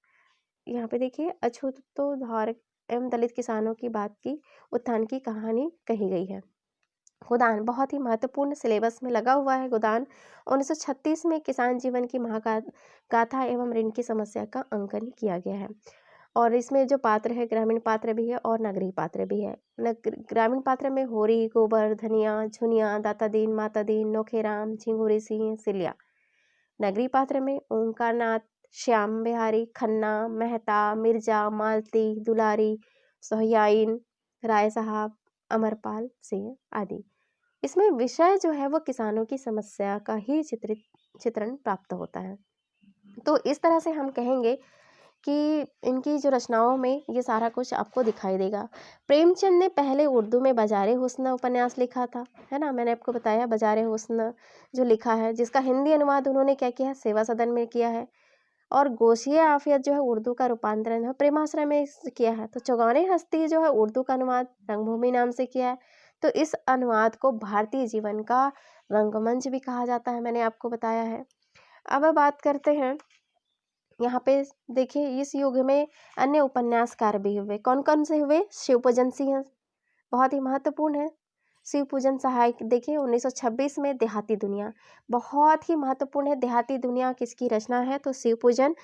यहाँ पे देखिए अछूतोद्धार एवं दलित किसानों की बात की उत्थान की कहानी कही गई है। गोदान बहुत ही महत्वपूर्ण सिलेबस में लगा हुआ है। गोदान 1936 में किसान जीवन की गाथा एवं ऋण की समस्या का अंकन किया गया है। और इसमें जो पात्र है ग्रामीण पात्र भी है और नगरीय पात्र भी है। ग्रामीण पात्र में होरी, गोबर, धनिया, झुनिया, दाता दीन, माता दीन, नोखेराम, झिंगुरी सिंह, सिलिया। नगरीय पात्र में ओंकारनाथ, श्याम बिहारी, खन्ना, मेहता, मिर्जा, मालती, दुलारी, सोहयाइन, राय साहब, अमरपाल सिंह आदि। इसमें विषय जो है वो किसानों की समस्या का ही चित्रण प्राप्त होता है। तो इस तरह से हम कहेंगे कि इनकी जो रचनाओं में ये सारा कुछ आपको दिखाई देगा। प्रेमचंद ने पहले उर्दू में बाज़ारे हुस्न उपन्यास लिखा था, है ना। मैंने आपको बताया बाज़ारे हुस्न जो लिखा है, जिसका हिंदी अनुवाद उन्होंने क्या किया है, सेवा सदन में किया है। और गोशिये आफियत जो है उर्दू का रूपांतरण है प्रेमाश्रय में किया है। तो चौगाने हस्ती जो है उर्दू का अनुवाद रंगभूमि नाम से किया है। तो इस अनुवाद को भारतीय जीवन का रंगमंच भी कहा जाता है, मैंने आपको बताया है। अब बात करते हैं, यहाँ पे देखिए इस युग में अन्य उपन्यासकार भी हुए। कौन कौन से हुए? शिवपूजन सिंह बहुत ही महत्वपूर्ण है। शिवपूजन सहाय देखिए 1926 में देहाती दुनिया बहुत ही महत्वपूर्ण है। देहाती दुनिया किसकी रचना है? तो शिवपूजन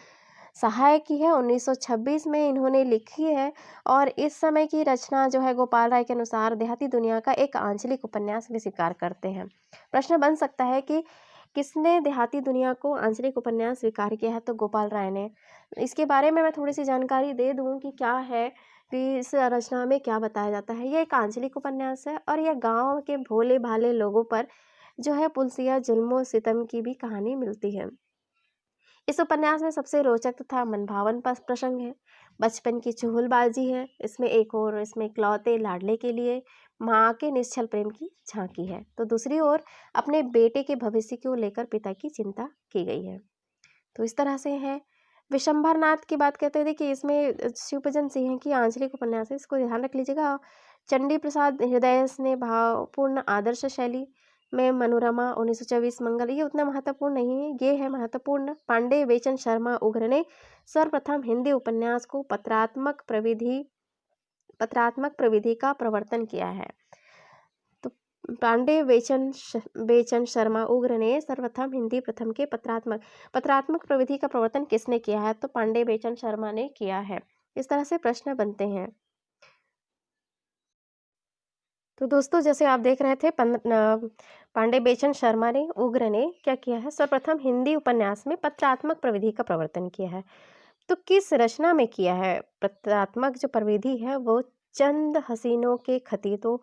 सहाय की है, 1926 में इन्होंने लिखी है। और इस समय की रचना जो है गोपाल राय के अनुसार देहाती दुनिया का एक आंचलिक उपन्यास भी स्वीकार करते हैं। प्रश्न बन सकता है कि किसने देहाती दुनिया को आंचलिक उपन्यास स्वीकार किया है? तो गोपाल राय ने। इसके बारे में मैं थोड़ी सी जानकारी दे दूं कि क्या है कि इस रचना में क्या बताया जाता है। ये एक आंचलिक उपन्यास है और यह गांव के भोले भाले लोगों पर जो है पुलसिया जुल्मों सितम की भी कहानी मिलती है। इस उपन्यास में सबसे रोचक तथा मनभावन प्रसंग है बचपन की चुगलबाजी है। इसमें एक और इसमें इकलौते लाडले के लिए माँ के निश्चल प्रेम की झांकी है, तो दूसरी ओर अपने बेटे के भविष्य को लेकर पिता की चिंता की गई है। तो इस तरह से है। विशंभर नाथ की बात करते थे कि इसमें शिवभजन सिंह की आंचलिक उपन्यास है, इसको ध्यान रख लीजिएगा। चंडी प्रसाद हृदय ने भावपूर्ण आदर्श शैली में मनोरमा 1924 मंगल, ये उतना महत्वपूर्ण नहीं है, ये है महत्वपूर्ण। पांडे बेचन शर्मा उग्र ने सर्वप्रथम हिंदी उपन्यास को पत्रात्मक प्रविधि का प्रवर्तन किया है। तो पांडे बेचन शर्मा उग्र ने सर्वप्रथम हिंदी प्रथम के पत्रात्मक प्रविधि का प्रवर्तन किसने किया है? तो पांडे बेचन शर्मा ने किया है। इस तरह से प्रश्न बनते हैं। तो दोस्तों जैसे आप देख रहे थे पांडे बेचन शर्मा ने उग्र ने क्या किया है? सर्वप्रथम हिंदी उपन्यास में पत्रात्मक प्रविधि का प्रवर्तन किया है। तो किस रचना में किया है? पत्रात्मक जो प्रविधि है वो चंद हसीनों के खतूतों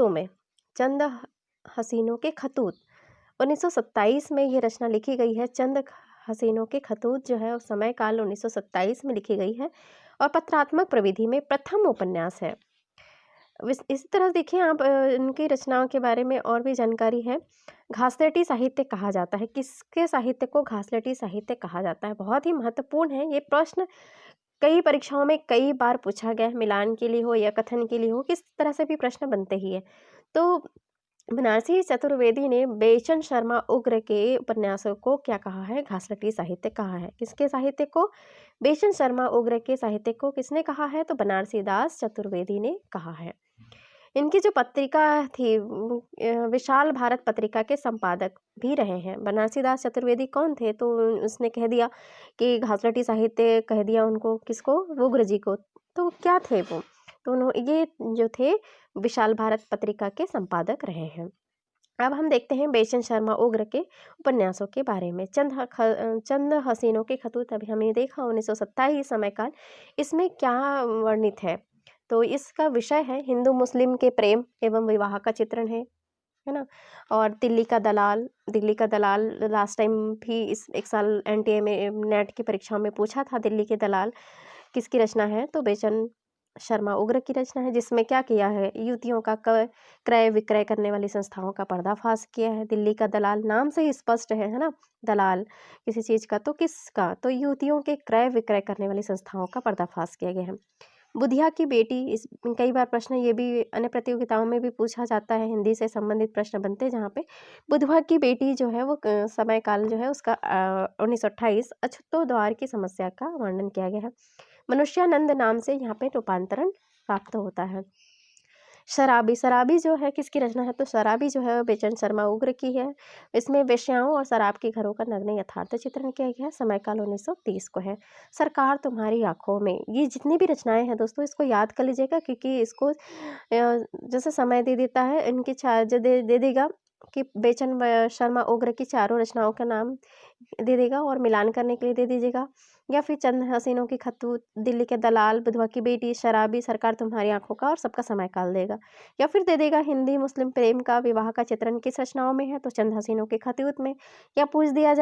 में, चंद हसीनों के खतूत 1927 में ये रचना लिखी गई है। चंद हसीनों के खतूत जो है उस समय काल 1927 में लिखी गई है और पत्रात्मक प्रविधि में प्रथम उपन्यास है। इस तरह देखिए आप इनकी रचनाओं के बारे में और भी जानकारी है। घासलेटी साहित्य कहा जाता है, किसके साहित्य को घासलेटी साहित्य कहा जाता है? बहुत ही महत्वपूर्ण है ये प्रश्न, कई परीक्षाओं में कई बार पूछा गया है, मिलान के लिए हो या कथन के लिए हो, किस तरह से भी प्रश्न बनते ही है। तो बनारसी चतुर्वेदी ने बेचन शर्मा उग्र के उपन्यासों को क्या कहा है? घासलेटी साहित्य कहा है। किसके साहित्य को? बेचन शर्मा उग्र के साहित्य को किसने कहा है? तो बनारसी दास चतुर्वेदी ने कहा है। इनकी जो पत्रिका थी विशाल भारत पत्रिका के संपादक भी रहे हैं। बनारसी दास चतुर्वेदी कौन थे? तो उसने कह दिया कि घासलेटी साहित्य कह दिया उनको, किसको? उग्र जी को। तो क्या थे वो? तो ये जो थे विशाल भारत पत्रिका के संपादक रहे हैं। अब हम देखते हैं बेचन शर्मा उग्र के उपन्यासों के बारे में। चंद हसीनों के खतूत अभी हमने देखा 1927 समय काल, इसमें क्या वर्णित है? तो इसका विषय है हिंदू मुस्लिम के प्रेम एवं विवाह का चित्रण है। है ना। और दिल्ली का दलाल लास्ट टाइम भी इस एक साल एनटीए में नेट की परीक्षाओं में पूछा था, दिल्ली के दलाल किसकी रचना है, तो बेचन शर्मा उग्र की रचना है, जिसमें क्या किया है, युवतियों का क्रय विक्रय करने वाली संस्थाओं का पर्दाफाश किया है। दिल्ली का दलाल नाम से ही स्पष्ट है ना, दलाल किसी चीज का, तो किसका, तो युवतियों के क्रय विक्रय करने वाली संस्थाओं का पर्दाफाश किया गया है। बुधिया की बेटी, इस कई बार प्रश्न ये भी अन्य प्रतियोगिताओं में भी पूछा जाता है, हिंदी से संबंधित प्रश्न बनते हैं जहाँ पे बुधवा की बेटी जो है वो समय काल जो है उसका 1928 अछूतोद्वार की समस्या का वर्णन किया गया है। मनुष्यानंद नाम से यहाँ पे रूपांतरण प्राप्त होता है। शराबी जो है किसकी रचना है, तो शराबी जो है बेचन शर्मा उग्र की है। इसमें वेश्याओं और शराब के घरों का नग्न यथार्थ चित्रण किया गया है। समय काल 1930 को है। सरकार तुम्हारी आंखों में, ये जितनी भी रचनाएं हैं दोस्तों इसको याद कर लीजिएगा, क्योंकि इसको जैसे समय दे देता है, इनकी दे देगा कि बेचन शर्मा उग्र की चारों रचनाओं का नाम दे देगा और मिलान करने के लिए दे दीजिएगा, या फिर चंद हसीनों की खतूत, दिल्ली के दलाल, बुधवा की बेटी, शराबी, सरकार तुम्हारी आंखों का, और सबका समय काल देगा। या फिर दे देगा हिंदी मुस्लिम प्रेम का विवाह का चित्रण किस रचनाओं में है, तो चंद हसीनों के खतूत में। या पूछ दिया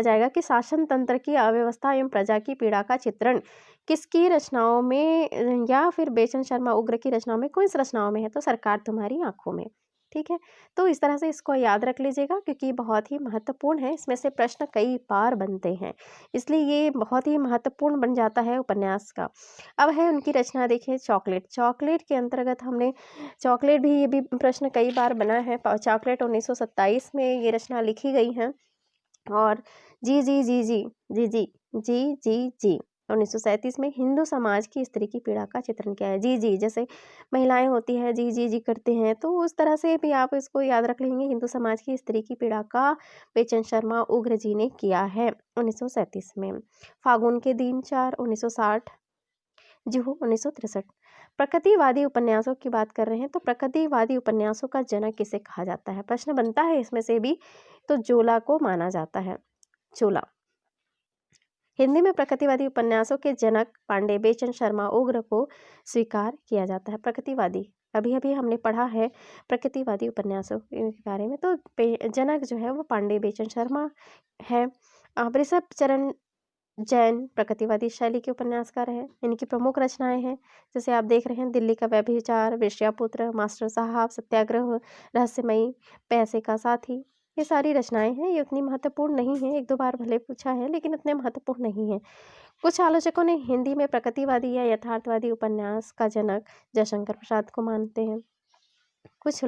जाएगा कि शासन तंत्र की अव्यवस्था एवं प्रजा की पीड़ा का चित्रण किसकी रचनाओं में, या फिर बेचन शर्मा उग्र की रचनाओं में, कौन सी रचनाओं में है, तो सरकार तुम्हारी आंखों में। ठीक है, तो इस तरह से इसको याद रख लीजिएगा, क्योंकि बहुत ही महत्वपूर्ण है, इसमें से प्रश्न कई बार बनते हैं, इसलिए ये बहुत ही महत्वपूर्ण बन जाता है उपन्यास का। अब है उनकी रचना, देखिए चॉकलेट के अंतर्गत हमने चॉकलेट भी, ये भी प्रश्न कई बार बना है। चॉकलेट 1927 में ये रचना लिखी गई है। और जी जी जी जी जी जी जी जी जी 1937 में हिंदू समाज की स्त्री की पीड़ा का चित्रण किया है। जी जी जैसे महिलाएं होती हैं जी जी जी करते हैं, तो उस तरह से भी आप इसको याद रख लेंगे, हिंदू समाज की स्त्री की पीड़ा का बेचन शर्मा उग्र जी ने किया है 1937 में। फागुन के दिन 4 1960, जुहू 1963। प्रकृतिवादी उपन्यासों की बात कर रहे हैं, तो प्रकृतिवादी उपन्यासों का जनक किसे कहा जाता है, प्रश्न बनता है इसमें से भी, तो जोला को माना जाता है, जोला। हिंदी में प्रकृतिवादी उपन्यासों के जनक पांडे बेचन शर्मा उग्र को स्वीकार किया जाता है। प्रकृतिवादी, अभी अभी हमने पढ़ा है प्रकृतिवादी उपन्यासों के बारे में, तो जनक जो है वो पांडे बेचन शर्मा है। ऋषभ चरण जैन प्रकृतिवादी शैली के उपन्यासकार हैं। इनकी प्रमुख रचनाएं हैं, जैसे आप देख रहे हैं, दिल्ली का व्यभिचार, वेश्यापुत्र, मास्टर साहब, सत्याग्रह, रहस्यमयी, पैसे का साथी, ये सारी रचनाएं हैं। ये उतनी महत्वपूर्ण नहीं है, एक दो बार भले पूछा है, लेकिन उतने महत्वपूर्ण नहीं है। कुछ आलोचकों ने हिंदी में प्रकृतिवादी या यथार्थवादी उपन्यास का जनक जयशंकर प्रसाद को मानते हैं। कुछ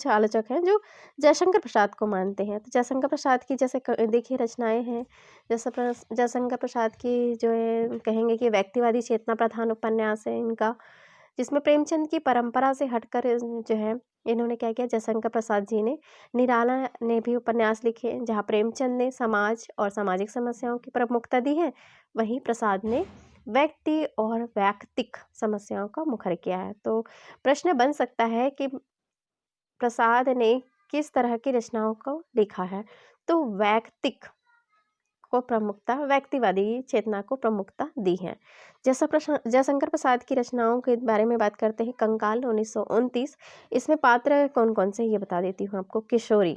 आलोचक हैं जो जयशंकर प्रसाद को मानते हैं। तो जयशंकर प्रसाद की जैसे देखिए रचनाएं हैं, जैसे जयशंकर प्रसाद की जो है कहेंगे कि व्यक्तिवादी चेतना प्रधान उपन्यास है इनका, जिसमें प्रेमचंद की परंपरा से हटकर जो है इन्होंने क्या किया, जयशंकर प्रसाद जी ने, निराला ने भी उपन्यास लिखे जहाँ प्रेमचंद ने समाज और सामाजिक समस्याओं की प्रमुखता दी है, वहीं प्रसाद ने व्यक्ति और वैयक्तिक समस्याओं का मुखर किया है। तो प्रश्न बन सकता है कि प्रसाद ने किस तरह की रचनाओं को लिखा है, तो वैयक्तिक को प्रमुखता, व्यक्तिवादी चेतना को प्रमुखता दी है। जयशंकर प्रसाद की रचनाओं के बारे में बात करते हैं। कंकाल 1929, इसमें पात्र कौन कौन से ये बता देती हूँ आपको। किशोरी,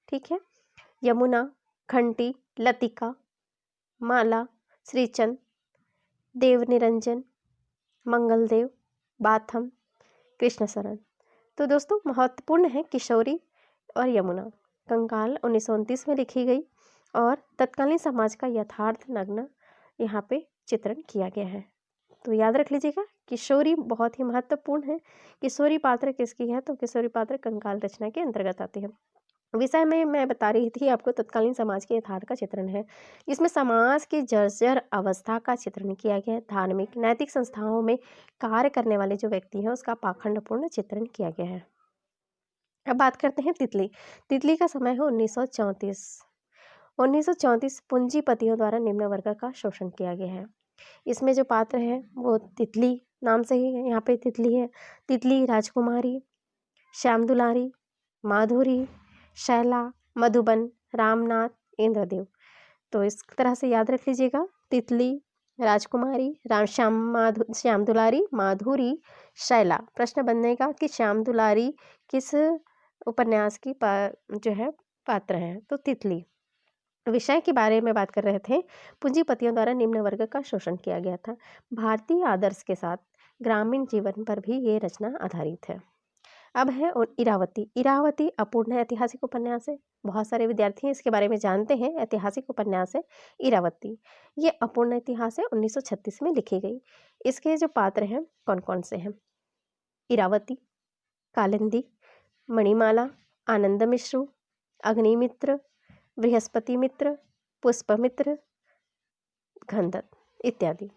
ठीक है, यमुना, घंटी, लतिका, माला, श्रीचंद, देवनिरंजन, मंगलदेव, बाथम, कृष्णशरण। तो दोस्तों महत्वपूर्ण है किशोरी और यमुना। कंकाल 1929 में लिखी गई और तत्कालीन समाज का यथार्थ नग्न यहाँ पे चित्रण किया गया है। तो याद रख लीजिएगा, किशोरी बहुत ही महत्वपूर्ण है। किशोरी पात्र किसकी है, तो किशोरी पात्र कंकाल रचना के अंतर्गत आती है। विषय में मैं बता रही थी आपको, तत्कालीन समाज के यथार्थ का चित्रण है। इसमें समाज की जर्जर अवस्था का चित्रण किया गया है। धार्मिक नैतिक संस्थाओं में कार्य करने वाले जो व्यक्ति हैं उसका पाखंडपूर्ण चित्रण किया गया है। अब बात करते हैं तितली का समय है 1934। 1934 पूंजीपतियों द्वारा निम्न वर्ग का शोषण किया गया है। इसमें जो पात्र है वो तितली, नाम से ही यहाँ पे तितली है। तितली, राजकुमारी, श्याम दुलारी, माधुरी, शैला, मधुबन, रामनाथ, इंद्रदेव। तो इस तरह से याद रख लीजिएगा, तितली, राजकुमारी, श्याम दुलारी, माधुरी, शैला। प्रश्न बनेगा कि श्याम दुलारी किस उपन्यास की जो है पात्र है, तो तितली। विषय के बारे में बात कर रहे थे, पूंजीपतियों द्वारा निम्न वर्ग का शोषण किया गया था। भारतीय आदर्श के साथ ग्रामीण जीवन पर भी ये रचना आधारित है। अब है इरावती। इरावती अपूर्ण ऐतिहासिक उपन्यास है, बहुत सारे विद्यार्थी इसके बारे में जानते हैं। ऐतिहासिक उपन्यास है इरावती। ये अपूर्ण इतिहास है, 1936 में लिखी गई। इसके जो पात्र हैं कौन कौन से हैं? इरावती, कालिंदी, मणिमाला, आनंद मिश्र, अग्निमित्र, बृहस्पति मित्र, पुष्पमित्र, गंधर्व इत्यादि।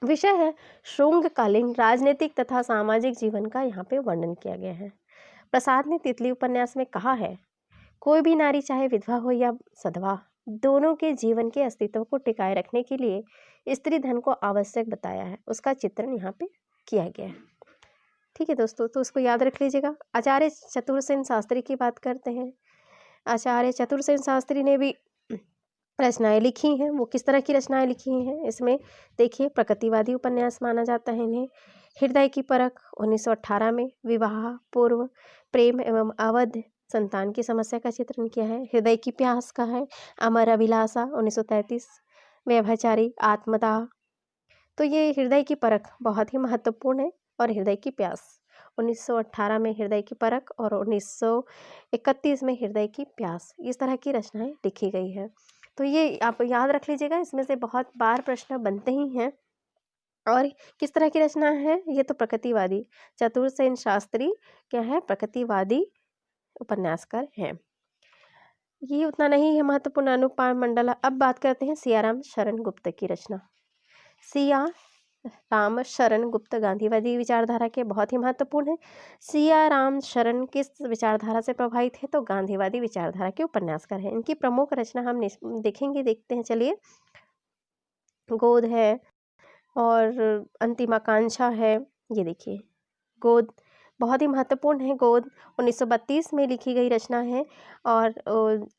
विषय है शुंगकालीन राजनीतिक तथा सामाजिक जीवन का यहाँ पे वर्णन किया गया है। प्रसाद ने तितली उपन्यास में कहा है, कोई भी नारी चाहे विधवा हो या सधवा, दोनों के जीवन के अस्तित्व को टिकाए रखने के लिए स्त्री धन को आवश्यक बताया है। उसका चित्रण यहाँ पे किया गया है। ठीक है दोस्तों, तो उसको याद रख लीजिएगा। आचार्य चतुरसेन शास्त्री की बात करते हैं। आचार्य चतुरसेन शास्त्री ने भी रचनाएं लिखी हैं। वो किस तरह की रचनाएं लिखी हैं? इसमें देखिए, प्रकृतिवादी उपन्यास माना जाता है इन्हें। हृदय की परख 1918 में, विवाह पूर्व, प्रेम एवं अवध संतान की समस्या का चित्रण किया है। हृदय की प्यास का है अमर अभिलाषा 1933, व्यभिचारी, आत्मदाह। तो ये हृदय की परख बहुत ही महत्वपूर्ण है। और हृदय की प्यास 1918 में हृदय की परख और 1931 में हृदय की प्यास, इस तरह की रचनाएं लिखी गई है। तो ये आप याद रख लीजिएगा, इसमें से बहुत बार प्रश्न बनते ही हैं। और किस तरह की रचना है? ये तो प्रकृतिवादी, चतुरसेन शास्त्री क्या है? प्रकृतिवादी उपन्यासकार हैं। ये उतना नहीं है महत्वपूर्ण। अनुपमा मंडला। अब बात करते हैं सियाराम शरण गुप्त की रचना। सिया राम शरण गुप्त गांधीवादी विचारधारा के बहुत ही महत्वपूर्ण है। सिया राम शरण किस विचारधारा से प्रभावित है? तो गांधीवादी विचारधारा के उपन्यासकार हैं। इनकी प्रमुख रचना हम देखते हैं। चलिए, गोद है और अंतिम आकांक्षा है। ये देखिए, गोद बहुत ही महत्वपूर्ण है। गोद 1932 में लिखी गई रचना है। और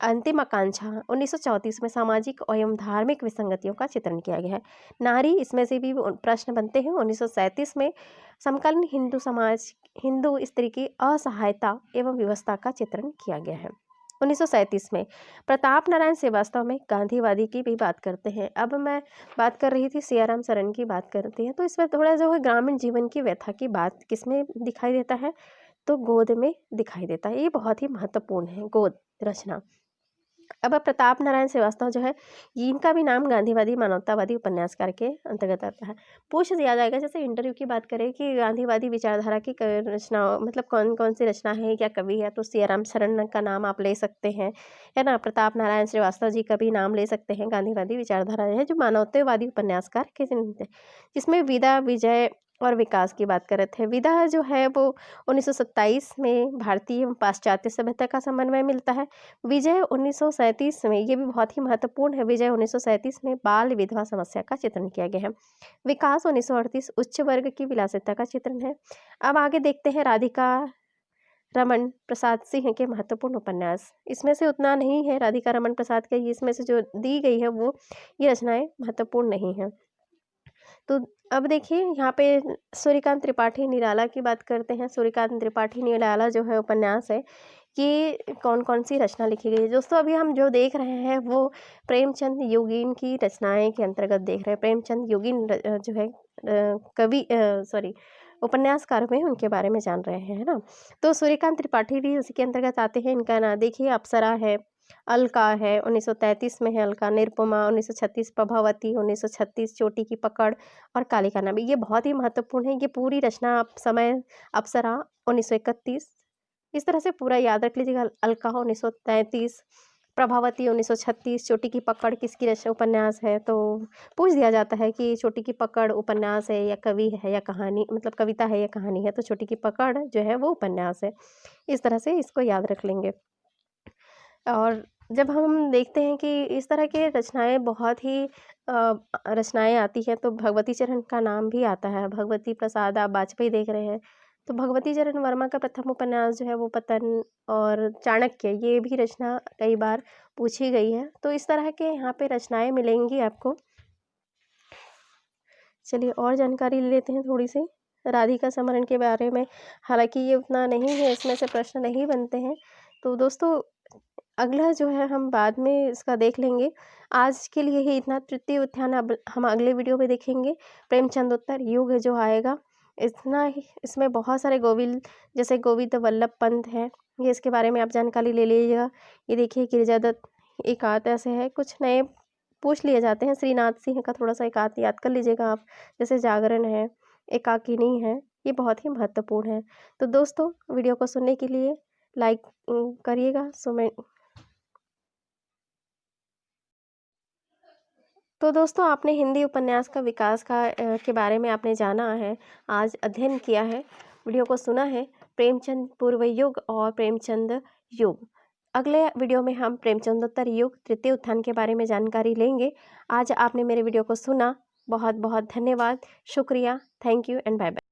अंतिम आकांक्षा 1934 में सामाजिक एवं धार्मिक विसंगतियों का चित्रण किया गया है। नारी, इसमें से भी प्रश्न बनते हैं। 1937 में समकालीन हिंदू समाज, हिंदू स्त्री की असहायता एवं व्यवस्था का चित्रण किया गया है। 1937 में प्रताप नारायण श्रीवास्तव में गांधीवादी की भी बात करते हैं। अब मैं बात कर रही थी सियाराम शरण की बात करती हैं, तो इसमें थोड़ा जो है ग्रामीण जीवन की व्यथा की बात किसमें दिखाई देता है? तो गोद में दिखाई देता है। ये बहुत ही महत्वपूर्ण है, गोद रचना। अब प्रताप नारायण श्रीवास्तव जो है, इनका भी नाम गांधीवादी मानवतावादी उपन्यासकार के अंतर्गत आता है। पूछ दिया जाएगा, जैसे इंटरव्यू की बात करें कि गांधीवादी विचारधारा की रचना मतलब कौन कौन सी रचना है, क्या कवि है, तो सियाराम शरण का नाम आप ले सकते हैं, है ना। प्रताप नारायण श्रीवास्तव जी का भी नाम ले सकते हैं। गांधीवादी विचारधारा है जो मानवतावादी उपन्यासकार के जिसमें विदा, विजय और विकास की बात कर रहे थे। विदा जो है वो 1927 में भारतीय पाश्चात्य सभ्यता का समन्वय मिलता है। विजय 1937 में, ये भी बहुत ही महत्वपूर्ण है। विजय 1937 में बाल विधवा समस्या का चित्रण किया गया है। विकास 1938 उच्च वर्ग की विलासिता का चित्रण है। अब आगे देखते हैं राधिका रमन प्रसाद सिंह के महत्वपूर्ण उपन्यास। इसमें से उतना नहीं है राधिका रमन प्रसाद के, इसमें से जो दी गई है वो ये रचनाएं महत्वपूर्ण नहीं है। तो अब देखिए, यहाँ पे सूर्यकांत त्रिपाठी निराला की बात करते हैं। सूर्यकांत त्रिपाठी निराला जो है उपन्यास है, ये कौन कौन सी रचना लिखी गई है? दोस्तों, अभी हम जो देख रहे हैं वो प्रेमचंद योगीन की रचनाएं के अंतर्गत देख रहे हैं। प्रेमचंद योगीन जो है कवि उपन्यासकार में, उनके बारे में जान रहे हैं, है ना। तो सूर्यकांत त्रिपाठी भी उसी के अंतर्गत आते हैं। इनका ना देखिए, अप्सरा है, अलका है 1933 में है अलका, निरुपमा 1936, प्रभावती 1936, चोटी की पकड़ और कालिका नामी, ये बहुत ही महत्वपूर्ण है। ये पूरी रचना आप समय, अप्सरा 1931, इस तरह से पूरा याद रख लीजिएगा। अलका 1933, प्रभावती 1936, चोटी की पकड़ किसकी रचना उपन्यास है? तो पूछ दिया जाता है कि चोटी की पकड़ उपन्यास है या कवि है या कहानी, मतलब कविता है या कहानी है, तो चोटी की पकड़ जो है वो उपन्यास है। इस तरह से इसको याद रख लेंगे। और जब हम देखते हैं कि इस तरह के रचनाएं बहुत ही रचनाएं आती हैं, तो भगवती चरण का नाम भी आता है। भगवती प्रसाद आप वाजपेयी देख रहे हैं, तो भगवती चरण वर्मा का प्रथम उपन्यास जो है वो पतन और चाणक्य, ये भी रचना कई बार पूछी गई है। तो इस तरह के यहाँ पे रचनाएं मिलेंगी आपको। चलिए और जानकारी ले लेते हैं थोड़ी सी राधिका समरण के बारे में। हालांकि ये उतना नहीं है, इसमें से प्रश्न नहीं बनते हैं। तो दोस्तों अगला जो है हम बाद में इसका देख लेंगे। आज के लिए ही इतना। तृतीय उत्थान अब हम अगले वीडियो में देखेंगे। प्रेमचंदोत्तर युग जो आएगा इतना ही, इसमें बहुत सारे गोविंद, जैसे गोविंद वल्लभ पंत है, ये इसके बारे में आप जानकारी ले लीजिएगा। ये देखिए गिरिजादत्त एक आध ऐसे है, कुछ नए पूछ लिए जाते हैं। श्रीनाथ सिंह का थोड़ा सा एक आध याद कर लीजिएगा आप, जैसे जागरण है, एकाकिनी है, ये बहुत ही महत्वपूर्ण है। तो दोस्तों वीडियो को सुनने के लिए लाइक करिएगा। तो दोस्तों आपने हिंदी उपन्यास का विकास के बारे में आपने जाना है, आज अध्ययन किया है, वीडियो को सुना है, प्रेमचंद पूर्व युग और प्रेमचंद युग। अगले वीडियो में हम प्रेमचंदोत्तर युग तृतीय उत्थान के बारे में जानकारी लेंगे। आज आपने मेरे वीडियो को सुना, बहुत बहुत धन्यवाद, शुक्रिया, thank you and bye bye.